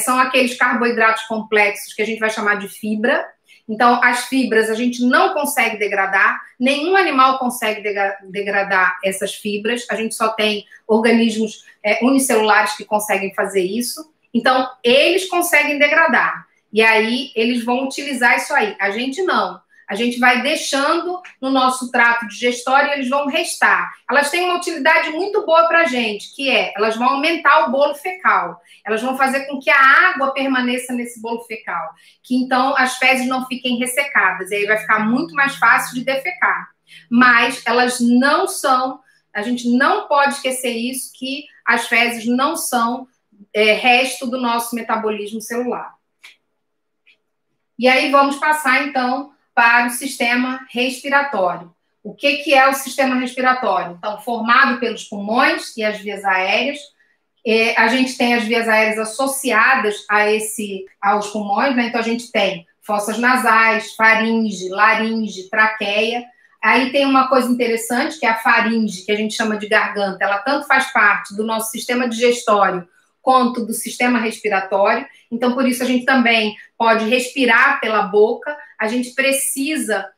são aqueles carboidratos complexos que a gente vai chamar de fibra. Então, as fibras a gente não consegue degradar, nenhum animal consegue degradar essas fibras, a gente só tem organismos unicelulares que conseguem fazer isso. Então, eles conseguem degradar, e aí eles vão utilizar isso aí. A gente não. A gente vai deixando no nosso trato digestório e eles vão restar. Elas têm uma utilidade muito boa para a gente, que elas vão aumentar o bolo fecal. Elas vão fazer com que a água permaneça nesse bolo fecal, que então as fezes não fiquem ressecadas, e aí vai ficar muito mais fácil de defecar. Mas elas não são, a gente não pode esquecer isso, que as fezes não são resto do nosso metabolismo celular. E aí vamos passar, então, para o sistema respiratório. O que é o sistema respiratório? Então, formado pelos pulmões e as vias aéreas. A gente tem as vias aéreas associadas aos pulmões, né? Então, a gente tem fossas nasais, faringe, laringe, traqueia. Aí tem uma coisa interessante, que é a faringe, que a gente chama de garganta. Ela tanto faz parte do nosso sistema digestório quanto do sistema respiratório. Então, por isso, a gente também pode respirar pela boca. A gente precisa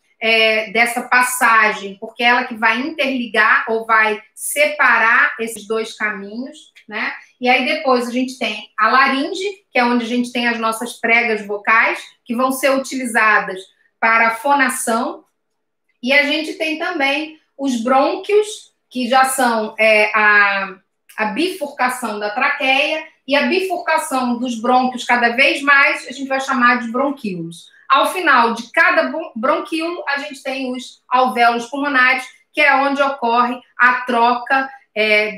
dessa passagem, porque é ela que vai interligar ou vai separar esses dois caminhos, né? E aí depois a gente tem a laringe, que é onde a gente tem as nossas pregas vocais, que vão ser utilizadas para a fonação. E a gente tem também os brônquios, que já são a bifurcação da traqueia, e a bifurcação dos brônquios cada vez mais a gente vai chamar de bronquíolos. Ao final de cada bronquíolo, a gente tem os alvéolos pulmonares, que é onde ocorre a troca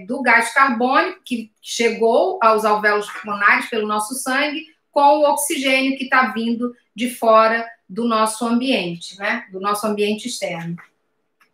do gás carbônico, que chegou aos alvéolos pulmonares pelo nosso sangue, com o oxigênio que está vindo de fora do nosso ambiente, né? Do nosso ambiente externo.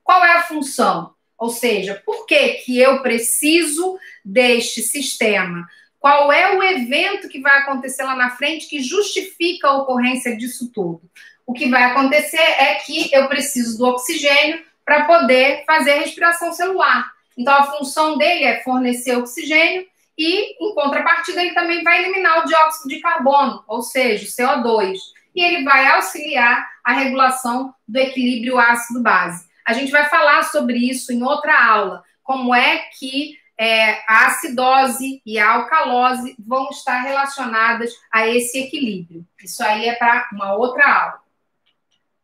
Qual é a função? Ou seja, por que que eu preciso deste sistema? Qual é o evento que vai acontecer lá na frente que justifica a ocorrência disso tudo? O que vai acontecer é que eu preciso do oxigênio para poder fazer a respiração celular. Então, a função dele é fornecer oxigênio e, em contrapartida, ele também vai eliminar o dióxido de carbono, ou seja, o CO2. E ele vai auxiliar a regulação do equilíbrio ácido-base. A gente vai falar sobre isso em outra aula, como é que a acidose e a alcalose vão estar relacionadas a esse equilíbrio. Isso aí é para uma outra aula.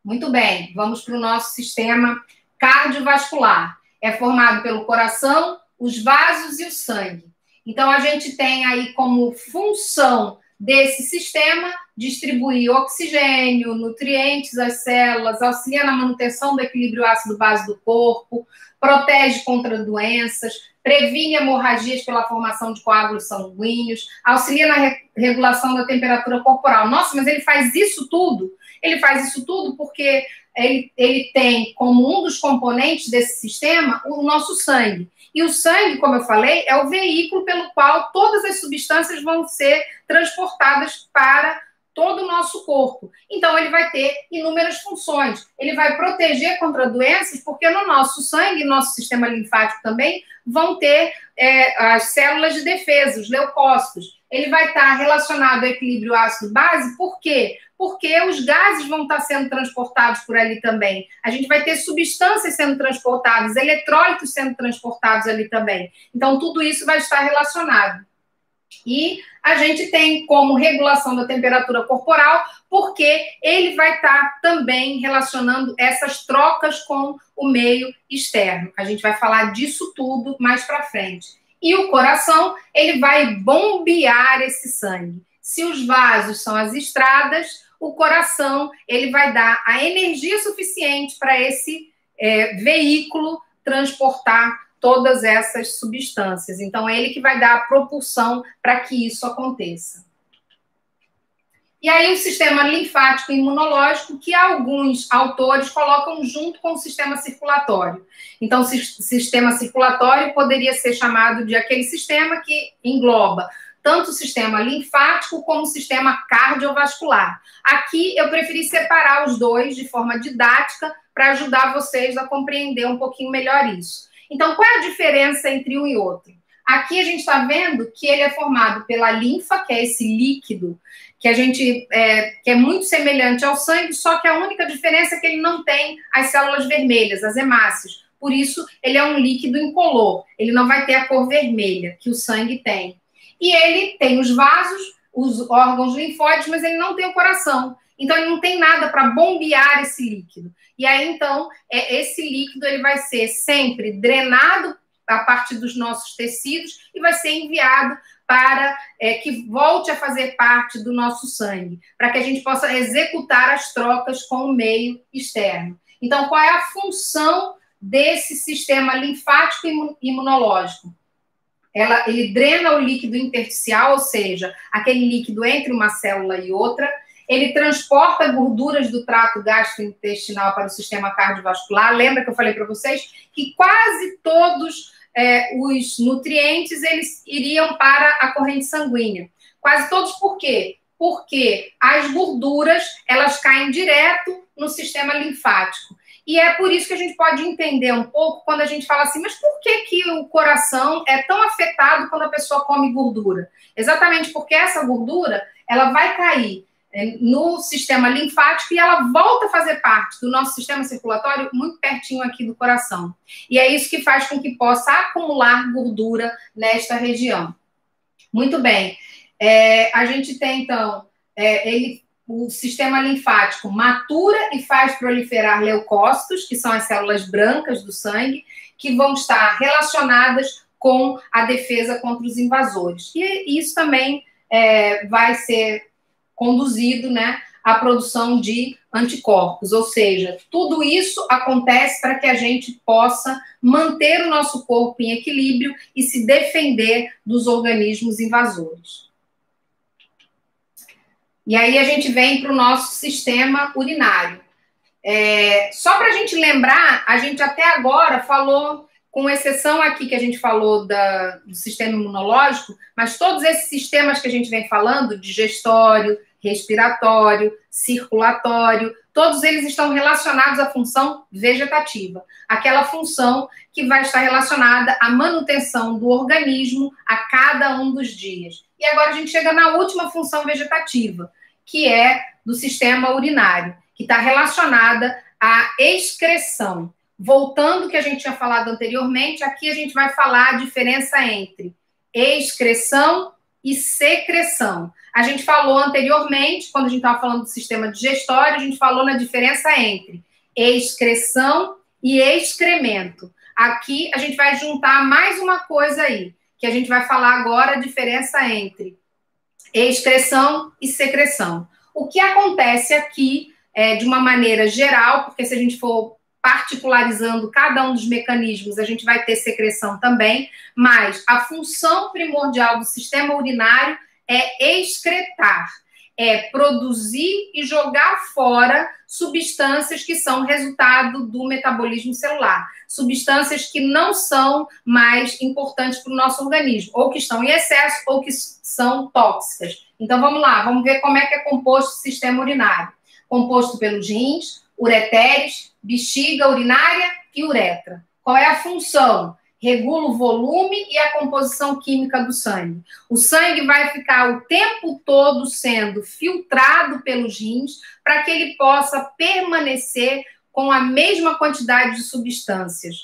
Muito bem, vamos para o nosso sistema cardiovascular. É formado pelo coração, os vasos e o sangue. Então, a gente tem aí como função desse sistema distribuir oxigênio, nutrientes às células, auxilia na manutenção do equilíbrio ácido-base do corpo, protege contra doenças, previne hemorragias pela formação de coágulos sanguíneos, auxilia na regulação da temperatura corporal. Nossa, mas ele faz isso tudo? Ele faz isso tudo porque ele tem como um dos componentes desse sistema o nosso sangue. E o sangue, como eu falei, é o veículo pelo qual todas as substâncias vão ser transportadas para todo o nosso corpo. Então, ele vai ter inúmeras funções. Ele vai proteger contra doenças, porque no nosso sangue, no nosso sistema linfático também, vão ter as células de defesa, os leucócitos. Ele vai estar relacionado ao equilíbrio ácido-base, por quê? Porque os gases vão estar sendo transportados por ali também. A gente vai ter substâncias sendo transportadas, eletrólitos sendo transportados ali também. Então, tudo isso vai estar relacionado. E a gente tem como regulação da temperatura corporal, porque ele vai estar também relacionando essas trocas com o meio externo. A gente vai falar disso tudo mais para frente. E o coração, ele vai bombear esse sangue. Se os vasos são as estradas, o coração, ele vai dar a energia suficiente para esse veículo transportar todas essas substâncias. Então, é ele que vai dar a propulsão para que isso aconteça. E aí, o sistema linfático e imunológico, que alguns autores colocam junto com o sistema circulatório. Então, o sistema circulatório poderia ser chamado de aquele sistema que engloba tanto o sistema linfático como o sistema cardiovascular. Aqui, eu preferi separar os dois de forma didática para ajudar vocês a compreender um pouquinho melhor isso. Então, qual é a diferença entre um e outro? Aqui a gente está vendo que ele é formado pela linfa, que é esse líquido, que que é muito semelhante ao sangue, só que a única diferença é que ele não tem as células vermelhas, as hemácias. Por isso, ele é um líquido incolor. Ele não vai ter a cor vermelha que o sangue tem. E ele tem os vasos, os órgãos linfóides, mas ele não tem o coração. Então, ele não tem nada para bombear esse líquido. E aí, então, esse líquido ele vai ser sempre drenado a partir dos nossos tecidos e vai ser enviado para que volte a fazer parte do nosso sangue, para que a gente possa executar as trocas com o meio externo. Então, qual é a função desse sistema linfático e imunológico? Ele drena o líquido intersticial, ou seja, aquele líquido entre uma célula e outra. Ele transporta gorduras do trato gastrointestinal para o sistema cardiovascular. Lembra que eu falei para vocês que quase todos os nutrientes eles iriam para a corrente sanguínea. Quase todos, por quê? Porque as gorduras elas caem direto no sistema linfático. E é por isso que a gente pode entender um pouco quando a gente fala assim, mas por que o coração é tão afetado quando a pessoa come gordura? Exatamente porque essa gordura ela vai cair no sistema linfático e ela volta a fazer parte do nosso sistema circulatório muito pertinho aqui do coração. E é isso que faz com que possa acumular gordura nesta região. Muito bem. A gente tem, então, o sistema linfático matura e faz proliferar leucócitos, que são as células brancas do sangue, que vão estar relacionadas com a defesa contra os invasores. E isso também vai ser conduzido, né, à produção de anticorpos, ou seja, tudo isso acontece para que a gente possa manter o nosso corpo em equilíbrio e se defender dos organismos invasores. E aí a gente vem para o nosso sistema urinário. Só para a gente lembrar, a gente até agora falou, com exceção aqui que a gente falou do sistema imunológico, mas todos esses sistemas que a gente vem falando, digestório, respiratório, circulatório, todos eles estão relacionados à função vegetativa, aquela função que vai estar relacionada à manutenção do organismo a cada um dos dias. E agora a gente chega na última função vegetativa, que é do sistema urinário, que está relacionada à excreção. Voltando ao que a gente tinha falado anteriormente, aqui a gente vai falar a diferença entre excreção e secreção. A gente falou anteriormente, quando a gente estava falando do sistema digestório, a gente falou na diferença entre excreção e excremento. Aqui a gente vai juntar mais uma coisa aí, que a gente vai falar agora a diferença entre excreção e secreção. O que acontece aqui, de uma maneira geral, porque se a gente for particularizando cada um dos mecanismos, a gente vai ter secreção também, mas a função primordial do sistema urinário é excretar, é produzir e jogar fora substâncias que são resultado do metabolismo celular, substâncias que não são mais importantes para o nosso organismo, ou que estão em excesso, ou que são tóxicas. Então, vamos lá, vamos ver como é que é composto o sistema urinário. Composto pelos rins, ureteres, bexiga urinária e uretra. Qual é a função? Regula o volume e a composição química do sangue. O sangue vai ficar o tempo todo sendo filtrado pelos rins para que ele possa permanecer com a mesma quantidade de substâncias.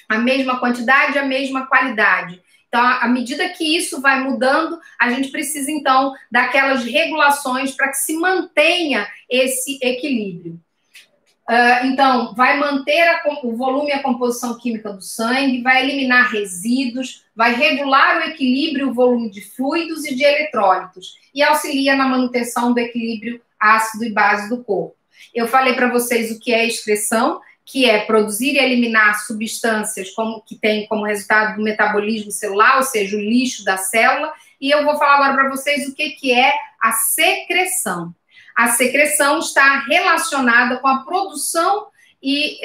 A mesma quantidade, a mesma qualidade. Então, à medida que isso vai mudando, a gente precisa, então, daquelas regulações para que se mantenha esse equilíbrio. Então, vai manter o volume e a composição química do sangue, vai eliminar resíduos, vai regular o equilíbrio e o volume de fluidos e de eletrólitos e auxilia na manutenção do equilíbrio ácido e base do corpo. Eu falei para vocês o que é excreção, que é produzir e eliminar substâncias que têm como resultado do metabolismo celular, ou seja, o lixo da célula, e eu vou falar agora para vocês o que é a secreção. A secreção está relacionada com a produção e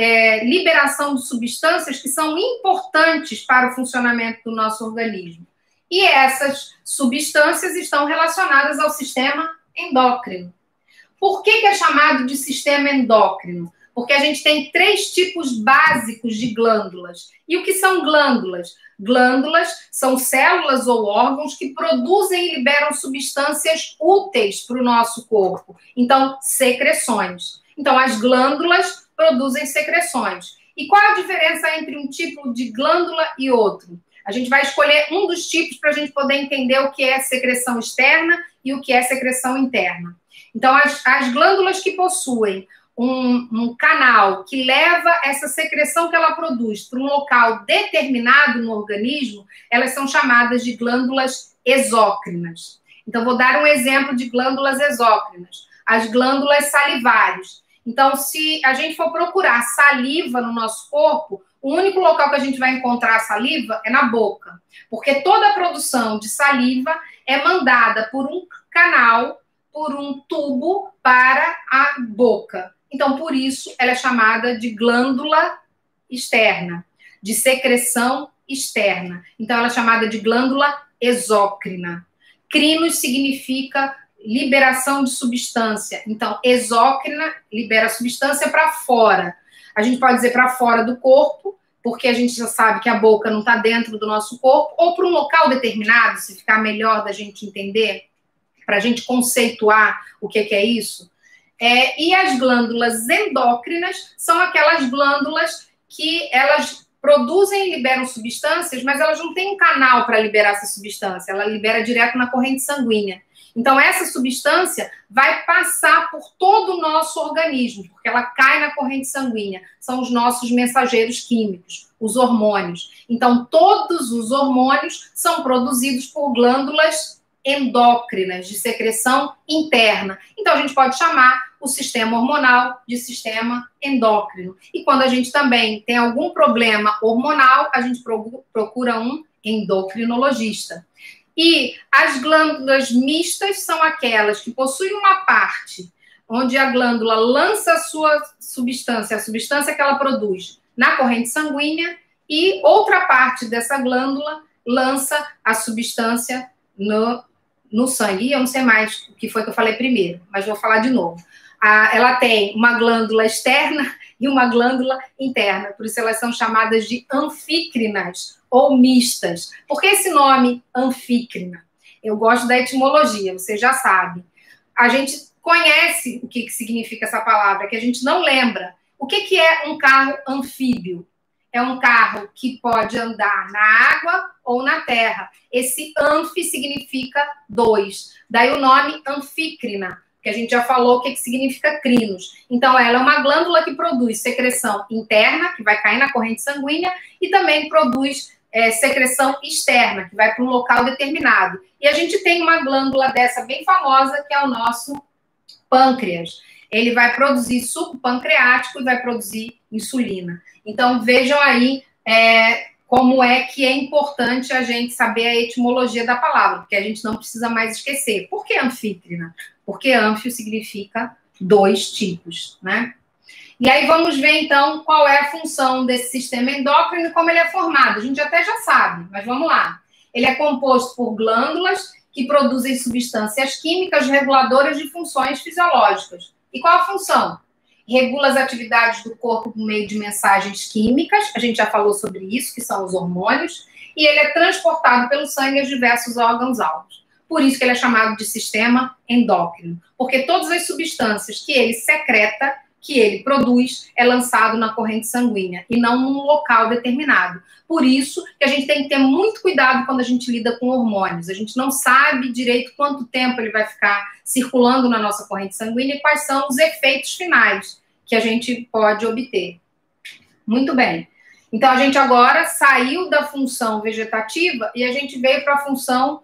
liberação de substâncias que são importantes para o funcionamento do nosso organismo. E essas substâncias estão relacionadas ao sistema endócrino. Por que é chamado de sistema endócrino? Porque a gente tem 3 tipos básicos de glândulas. E o que são glândulas? Glândulas são células ou órgãos que produzem e liberam substâncias úteis para o nosso corpo. Então, secreções. Então, as glândulas produzem secreções. E qual a diferença entre um tipo de glândula e outro? A gente vai escolher um dos tipos para a gente poder entender o que é secreção externa e o que é secreção interna. Então, as glândulas que possuem um canal que leva essa secreção que ela produz para um local determinado no organismo, elas são chamadas de glândulas exócrinas. Então, vou dar um exemplo de glândulas exócrinas. As glândulas salivares. Então, se a gente for procurar saliva no nosso corpo, o único local que a gente vai encontrar a saliva é na boca. Porque toda a produção de saliva é mandada por um canal, por um tubo para a boca. Então, por isso, ela é chamada de glândula externa, de secreção externa. Então, ela é chamada de glândula exócrina. Crinos significa liberação de substância. Então, exócrina libera substância para fora. A gente pode dizer para fora do corpo, porque a gente já sabe que a boca não está dentro do nosso corpo, ou para um local determinado, se ficar melhor da gente entender, para a gente conceituar o que é isso. E as glândulas endócrinas são aquelas glândulas que elas produzem e liberam substâncias, mas elas não têm um canal para liberar essa substância, ela libera direto na corrente sanguínea. Então, essa substância vai passar por todo o nosso organismo, porque ela cai na corrente sanguínea. São os nossos mensageiros químicos, os hormônios. Então, todos os hormônios são produzidos por glândulas endócrinas, de secreção interna. Então, a gente pode chamar o sistema hormonal de sistema endócrino. E quando a gente também tem algum problema hormonal, a gente procura um endocrinologista. E as glândulas mistas são aquelas que possuem uma parte onde a glândula lança a sua substância, a substância que ela produz, na corrente sanguínea, e outra parte dessa glândula lança a substância no sangue. E eu não sei mais o que foi que eu falei primeiro, mas vou falar de novo. Ela tem uma glândula externa e uma glândula interna, por isso elas são chamadas de anfícrinas ou mistas. Por que esse nome anfícrina? Eu gosto da etimologia, você já sabe. A gente conhece o que significa essa palavra, que a gente não lembra. O que é um carro anfíbio? É um carro que pode andar na água ou na terra. Esse anfi significa dois. Daí o nome anfícrina, que a gente já falou o que significa crinos. Então, ela é uma glândula que produz secreção interna, que vai cair na corrente sanguínea, e também produz secreção externa, que vai para um local determinado. E a gente tem uma glândula dessa bem famosa, que é o nosso pâncreas. Ele vai produzir suco pancreático e vai produzir insulina. Então, vejam aí como é que é importante a gente saber a etimologia da palavra, porque a gente não precisa mais esquecer. Por que anfícrina? Porque ânfio significa dois tipos, né? E aí vamos ver, então, qual é a função desse sistema endócrino e como ele é formado. A gente até já sabe, mas vamos lá. Ele é composto por glândulas que produzem substâncias químicas reguladoras de funções fisiológicas. E qual a função? Regula as atividades do corpo por meio de mensagens químicas, a gente já falou sobre isso, que são os hormônios, e ele é transportado pelo sangue aos diversos órgãos-alvos. Por isso que ele é chamado de sistema endócrino, porque todas as substâncias que ele secreta, que ele produz, é lançado na corrente sanguínea e não num local determinado. Por isso que a gente tem que ter muito cuidado quando a gente lida com hormônios. A gente não sabe direito quanto tempo ele vai ficar circulando na nossa corrente sanguínea e quais são os efeitos finais que a gente pode obter. Muito bem. Então, a gente agora saiu da função vegetativa e a gente veio para a função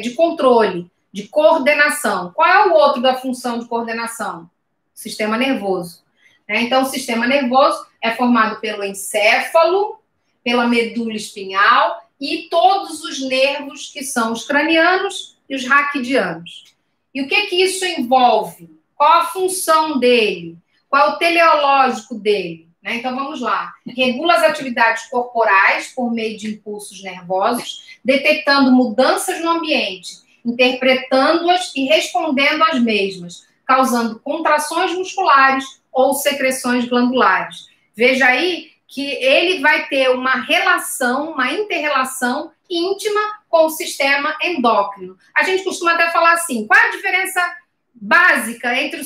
de controle, de coordenação. Qual é o outro da função de coordenação? Sistema nervoso. Então, o sistema nervoso é formado pelo encéfalo, pela medula espinhal e todos os nervos que são os cranianos e os raquidianos. E o que isso envolve? Qual a função dele? Qual é o teleológico dele? Então, vamos lá. Regula as atividades corporais por meio de impulsos nervosos, detectando mudanças no ambiente, interpretando-as e respondendo às mesmas, causando contrações musculares ou secreções glandulares. Veja aí que ele vai ter uma relação, uma inter-relação íntima com o sistema endócrino. A gente costuma até falar assim, qual é a diferença básica entre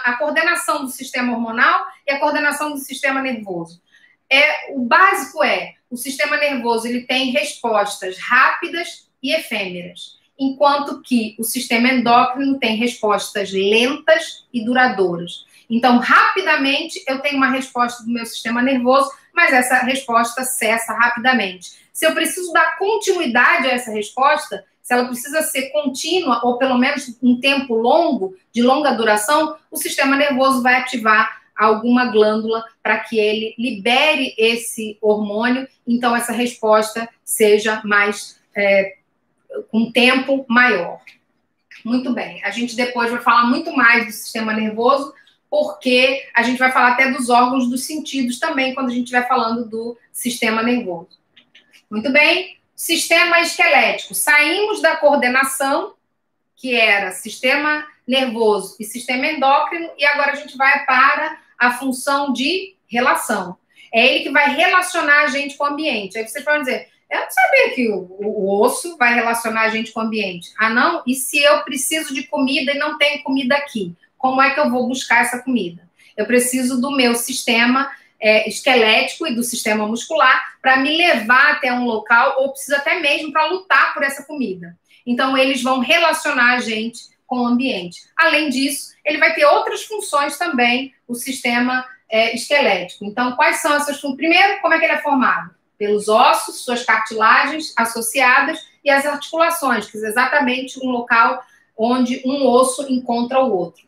a coordenação do sistema hormonal e a coordenação do sistema nervoso? O básico o sistema nervoso ele tem respostas rápidas e efêmeras, enquanto que o sistema endócrino tem respostas lentas e duradouras. Então, rapidamente, eu tenho uma resposta do meu sistema nervoso, mas essa resposta cessa rapidamente. Se eu preciso dar continuidade a essa resposta, se ela precisa ser contínua, ou pelo menos um tempo longo, de longa duração, o sistema nervoso vai ativar alguma glândula para que ele libere esse hormônio, então essa resposta seja mais com tempo maior. Muito bem. A gente depois vai falar muito mais do sistema nervoso, porque a gente vai falar até dos órgãos dos sentidos também, quando a gente estiver falando do sistema nervoso. Muito bem. Sistema esquelético. Saímos da coordenação, que era sistema nervoso e sistema endócrino, e agora a gente vai para a função de relação. É ele que vai relacionar a gente com o ambiente. Aí vocês podem dizer, eu não sabia que o osso vai relacionar a gente com o ambiente. Ah, não? E se eu preciso de comida e não tenho comida aqui? Como é que eu vou buscar essa comida? Eu preciso do meu sistema esquelético e do sistema muscular para me levar até um local, ou preciso até mesmo para lutar por essa comida. Então, eles vão relacionar a gente com o ambiente. Além disso, ele vai ter outras funções também, o sistema esquelético. Então, quais são essas funções? Primeiro, como é que ele é formado? Pelos ossos, suas cartilagens associadas e as articulações, que é exatamente um local onde um osso encontra o outro.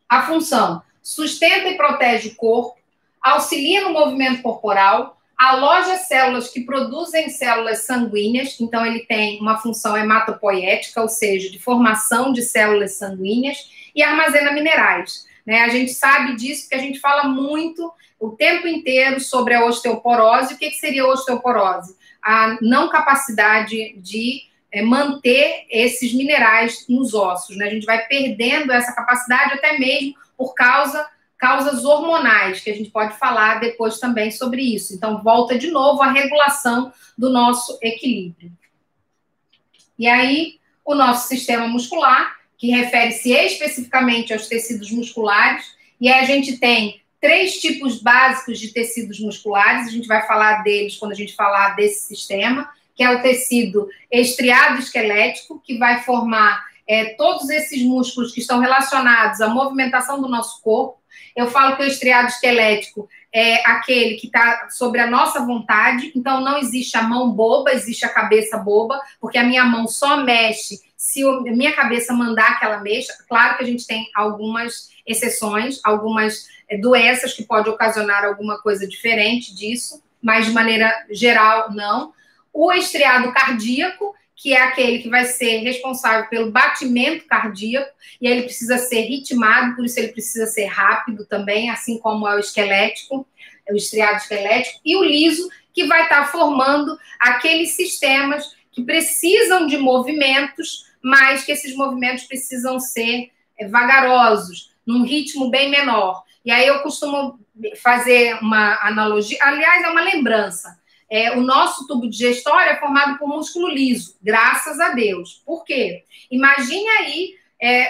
A função: sustenta e protege o corpo, auxilia no movimento corporal, aloja células que produzem células sanguíneas, então ele tem uma função hematopoética, ou seja, de formação de células sanguíneas, e armazena minerais, né? A gente sabe disso porque a gente fala muito o tempo inteiro sobre a osteoporose. O que seria a osteoporose? A não capacidade de manter esses minerais nos ossos, né? A gente vai perdendo essa capacidade até mesmo por causas hormonais, que a gente pode falar depois também sobre isso. Então, volta de novo a regulação do nosso equilíbrio. E aí, o nosso sistema muscular, que refere-se especificamente aos tecidos musculares, e aí a gente tem 3 tipos básicos de tecidos musculares, a gente vai falar deles quando a gente falar desse sistema, que é o tecido estriado esquelético, que vai formar todos esses músculos que estão relacionados à movimentação do nosso corpo. Eu falo que o estriado esquelético é aquele que está sobre a nossa vontade, então não existe a mão boba, existe a cabeça boba, porque a minha mão só mexe se a minha cabeça mandar que ela mexa. Claro que a gente tem algumas exceções, algumas doenças que podem ocasionar alguma coisa diferente disso, mas de maneira geral, não. O estriado cardíaco, que é aquele que vai ser responsável pelo batimento cardíaco, e ele precisa ser ritmado, por isso ele precisa ser rápido também, assim como é o esquelético, o estriado esquelético, e o liso, que vai estar formando aqueles sistemas que precisam de movimentos, mas que esses movimentos precisam ser vagarosos, num ritmo bem menor. E aí eu costumo fazer uma analogia, aliás, é uma lembrança. O nosso tubo digestório é formado por músculo liso, graças a Deus. Por quê? Imagine aí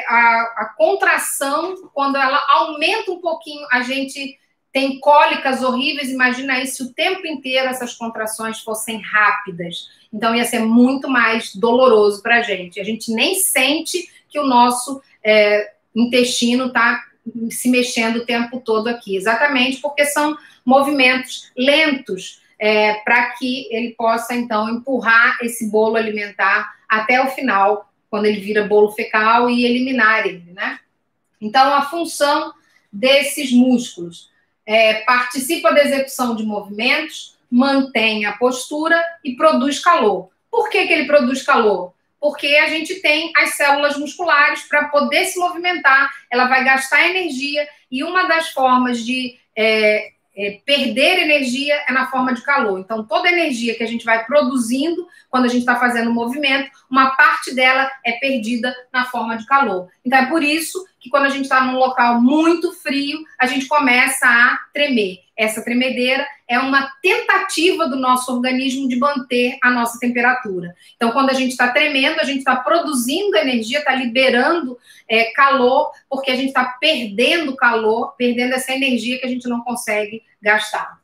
a contração, quando ela aumenta um pouquinho, a gente tem cólicas horríveis. Imagina aí se o tempo inteiro essas contrações fossem rápidas. Então ia ser muito mais doloroso para a gente. A gente nem sente que o nosso intestino está se mexendo o tempo todo aqui, exatamente porque são movimentos lentos, para que ele possa, então, empurrar esse bolo alimentar até o final, quando ele vira bolo fecal, e eliminar ele, né? Então, a função desses músculos participa da execução de movimentos, mantém a postura e produz calor. Por que ele produz calor? Porque a gente tem as células musculares para poder se movimentar, ela vai gastar energia, e uma das formas de perder energia é na forma de calor. Então, toda a energia que a gente vai produzindo quando a gente está fazendo o movimento, uma parte dela é perdida na forma de calor. Então, é por isso que quando a gente está num local muito frio, a gente começa a tremer. Essa tremedeira é uma tentativa do nosso organismo de manter a nossa temperatura. Então, quando a gente está tremendo, a gente está produzindo energia, está liberando calor, porque a gente está perdendo calor, perdendo essa energia que a gente não consegue gastar.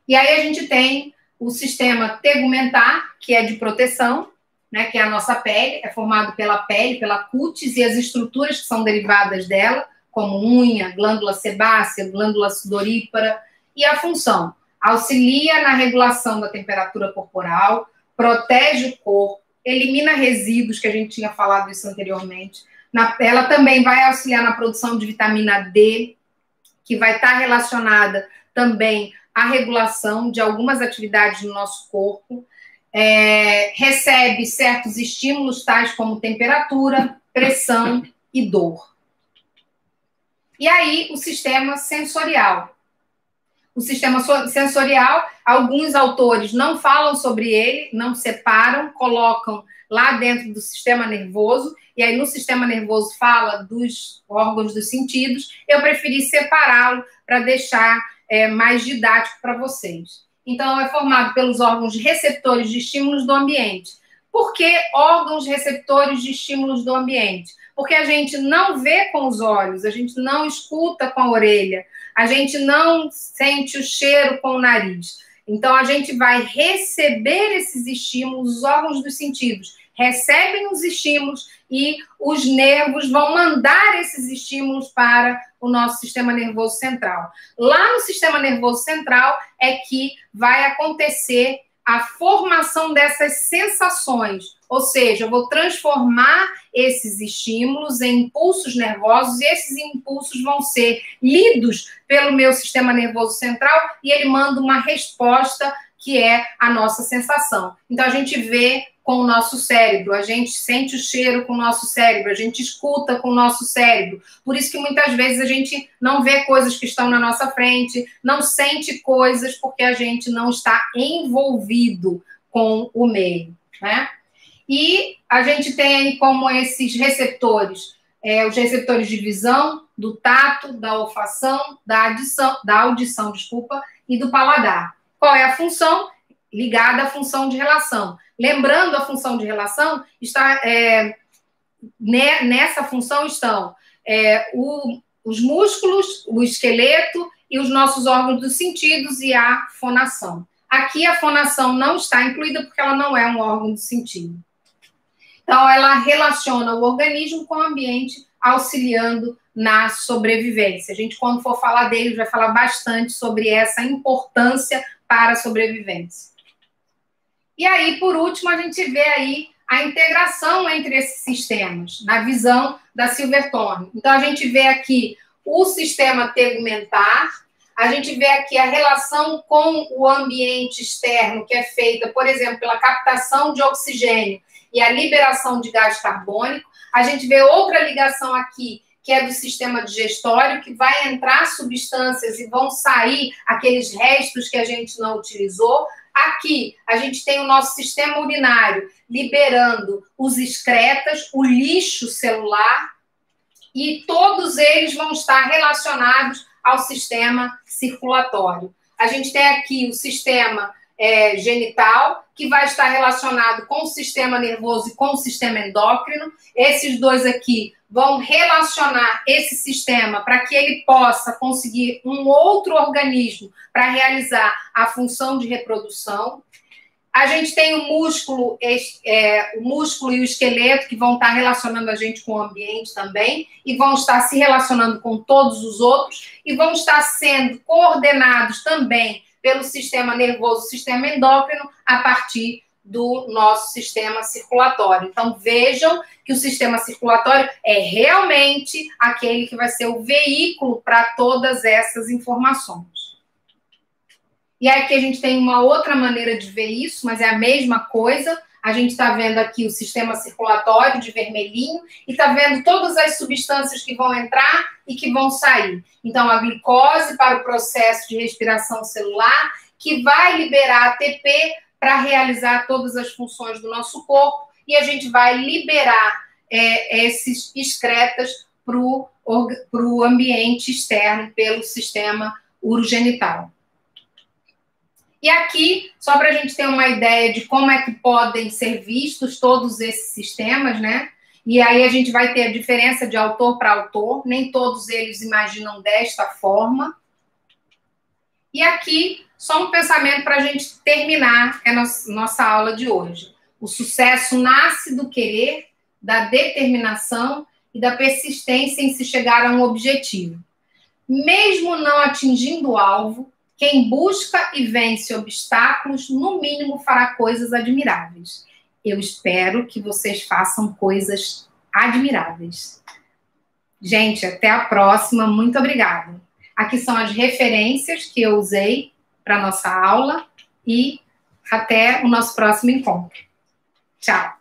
E aí a gente tem o sistema tegumentar, que é de proteção, né, que é a nossa pele, é formado pela pele, pela cutis e as estruturas que são derivadas dela, como unha, glândula sebácea, glândula sudorípara. E a função: auxilia na regulação da temperatura corporal, protege o corpo, elimina resíduos, que a gente tinha falado isso anteriormente. Ela também vai auxiliar na produção de vitamina D, que vai estar relacionada também à regulação de algumas atividades no nosso corpo. Recebe certos estímulos, tais como temperatura, pressão e dor. E aí, o sistema sensorial. O sistema sensorial, alguns autores não falam sobre ele, não separam, colocam lá dentro do sistema nervoso, e aí no sistema nervoso fala dos órgãos dos sentidos. Eu preferi separá-lo para deixar mais didático para vocês. Então, é formado pelos órgãos receptores de estímulos do ambiente. Por que órgãos receptores de estímulos do ambiente? Porque a gente não vê com os olhos, a gente não escuta com a orelha, a gente não sente o cheiro com o nariz. Então, a gente vai receber esses estímulos, os órgãos dos sentidos recebem os estímulos e os nervos vão mandar esses estímulos para o nosso sistema nervoso central. Lá no sistema nervoso central é que vai acontecer a formação dessas sensações, ou seja, eu vou transformar esses estímulos em impulsos nervosos e esses impulsos vão ser lidos pelo meu sistema nervoso central e ele manda uma resposta que é a nossa sensação. Então, a gente vê com o nosso cérebro, a gente sente o cheiro com o nosso cérebro, a gente escuta com o nosso cérebro. Por isso que muitas vezes a gente não vê coisas que estão na nossa frente, não sente coisas porque a gente não está envolvido com o meio, né? E a gente tem aí como esses receptores, os receptores de visão, do tato, da olfação, da audição, e do paladar. Qual é a função? Ligada à função de relação. Lembrando, a função de relação está nessa função estão os músculos, o esqueleto e os nossos órgãos dos sentidos e a fonação. Aqui a fonação não está incluída porque ela não é um órgão do sentido. Então, ela relaciona o organismo com o ambiente, auxiliando na sobrevivência. A gente, quando for falar dele, vai falar bastante sobre essa importância para a sobrevivência. E aí, por último, a gente vê aí a integração entre esses sistemas, na visão da Silverthorne. Então, a gente vê aqui o sistema tegumentar, a gente vê aqui a relação com o ambiente externo, que é feita, por exemplo, pela captação de oxigênio e a liberação de gás carbônico. A gente vê outra ligação aqui, que é do sistema digestório, que vai entrar substâncias e vão sair aqueles restos que a gente não utilizou. Aqui, a gente tem o nosso sistema urinário liberando os excretas, o lixo celular, e todos eles vão estar relacionados ao sistema circulatório. A gente tem aqui o sistema genital, que vai estar relacionado com o sistema nervoso e com o sistema endócrino. Esses dois aqui vão relacionar esse sistema para que ele possa conseguir um outro organismo para realizar a função de reprodução. A gente tem o músculo e o esqueleto que vão estar relacionando a gente com o ambiente também e vão estar se relacionando com todos os outros e vão estar sendo coordenados também pelo sistema nervoso, sistema endócrino, a partir do nosso sistema circulatório. Então, vejam que o sistema circulatório é realmente aquele que vai ser o veículo para todas essas informações. E aqui a gente tem uma outra maneira de ver isso, mas é a mesma coisa. A gente está vendo aqui o sistema circulatório de vermelhinho e está vendo todas as substâncias que vão entrar e que vão sair. Então, a glicose para o processo de respiração celular, que vai liberar ATP para realizar todas as funções do nosso corpo, e a gente vai liberar esses excretas para o ambiente externo pelo sistema urogenital. E aqui, só para a gente ter uma ideia de como é que podem ser vistos todos esses sistemas, né? E aí a gente vai ter a diferença de autor para autor, nem todos eles imaginam desta forma. E aqui, só um pensamento para a gente terminar a nossa aula de hoje. O sucesso nasce do querer, da determinação e da persistência em se chegar a um objetivo. Mesmo não atingindo o alvo, quem busca e vence obstáculos, no mínimo fará coisas admiráveis. Eu espero que vocês façam coisas admiráveis. Gente, até a próxima. Muito obrigada. Aqui são as referências que eu usei para a nossa aula e até o nosso próximo encontro. Tchau.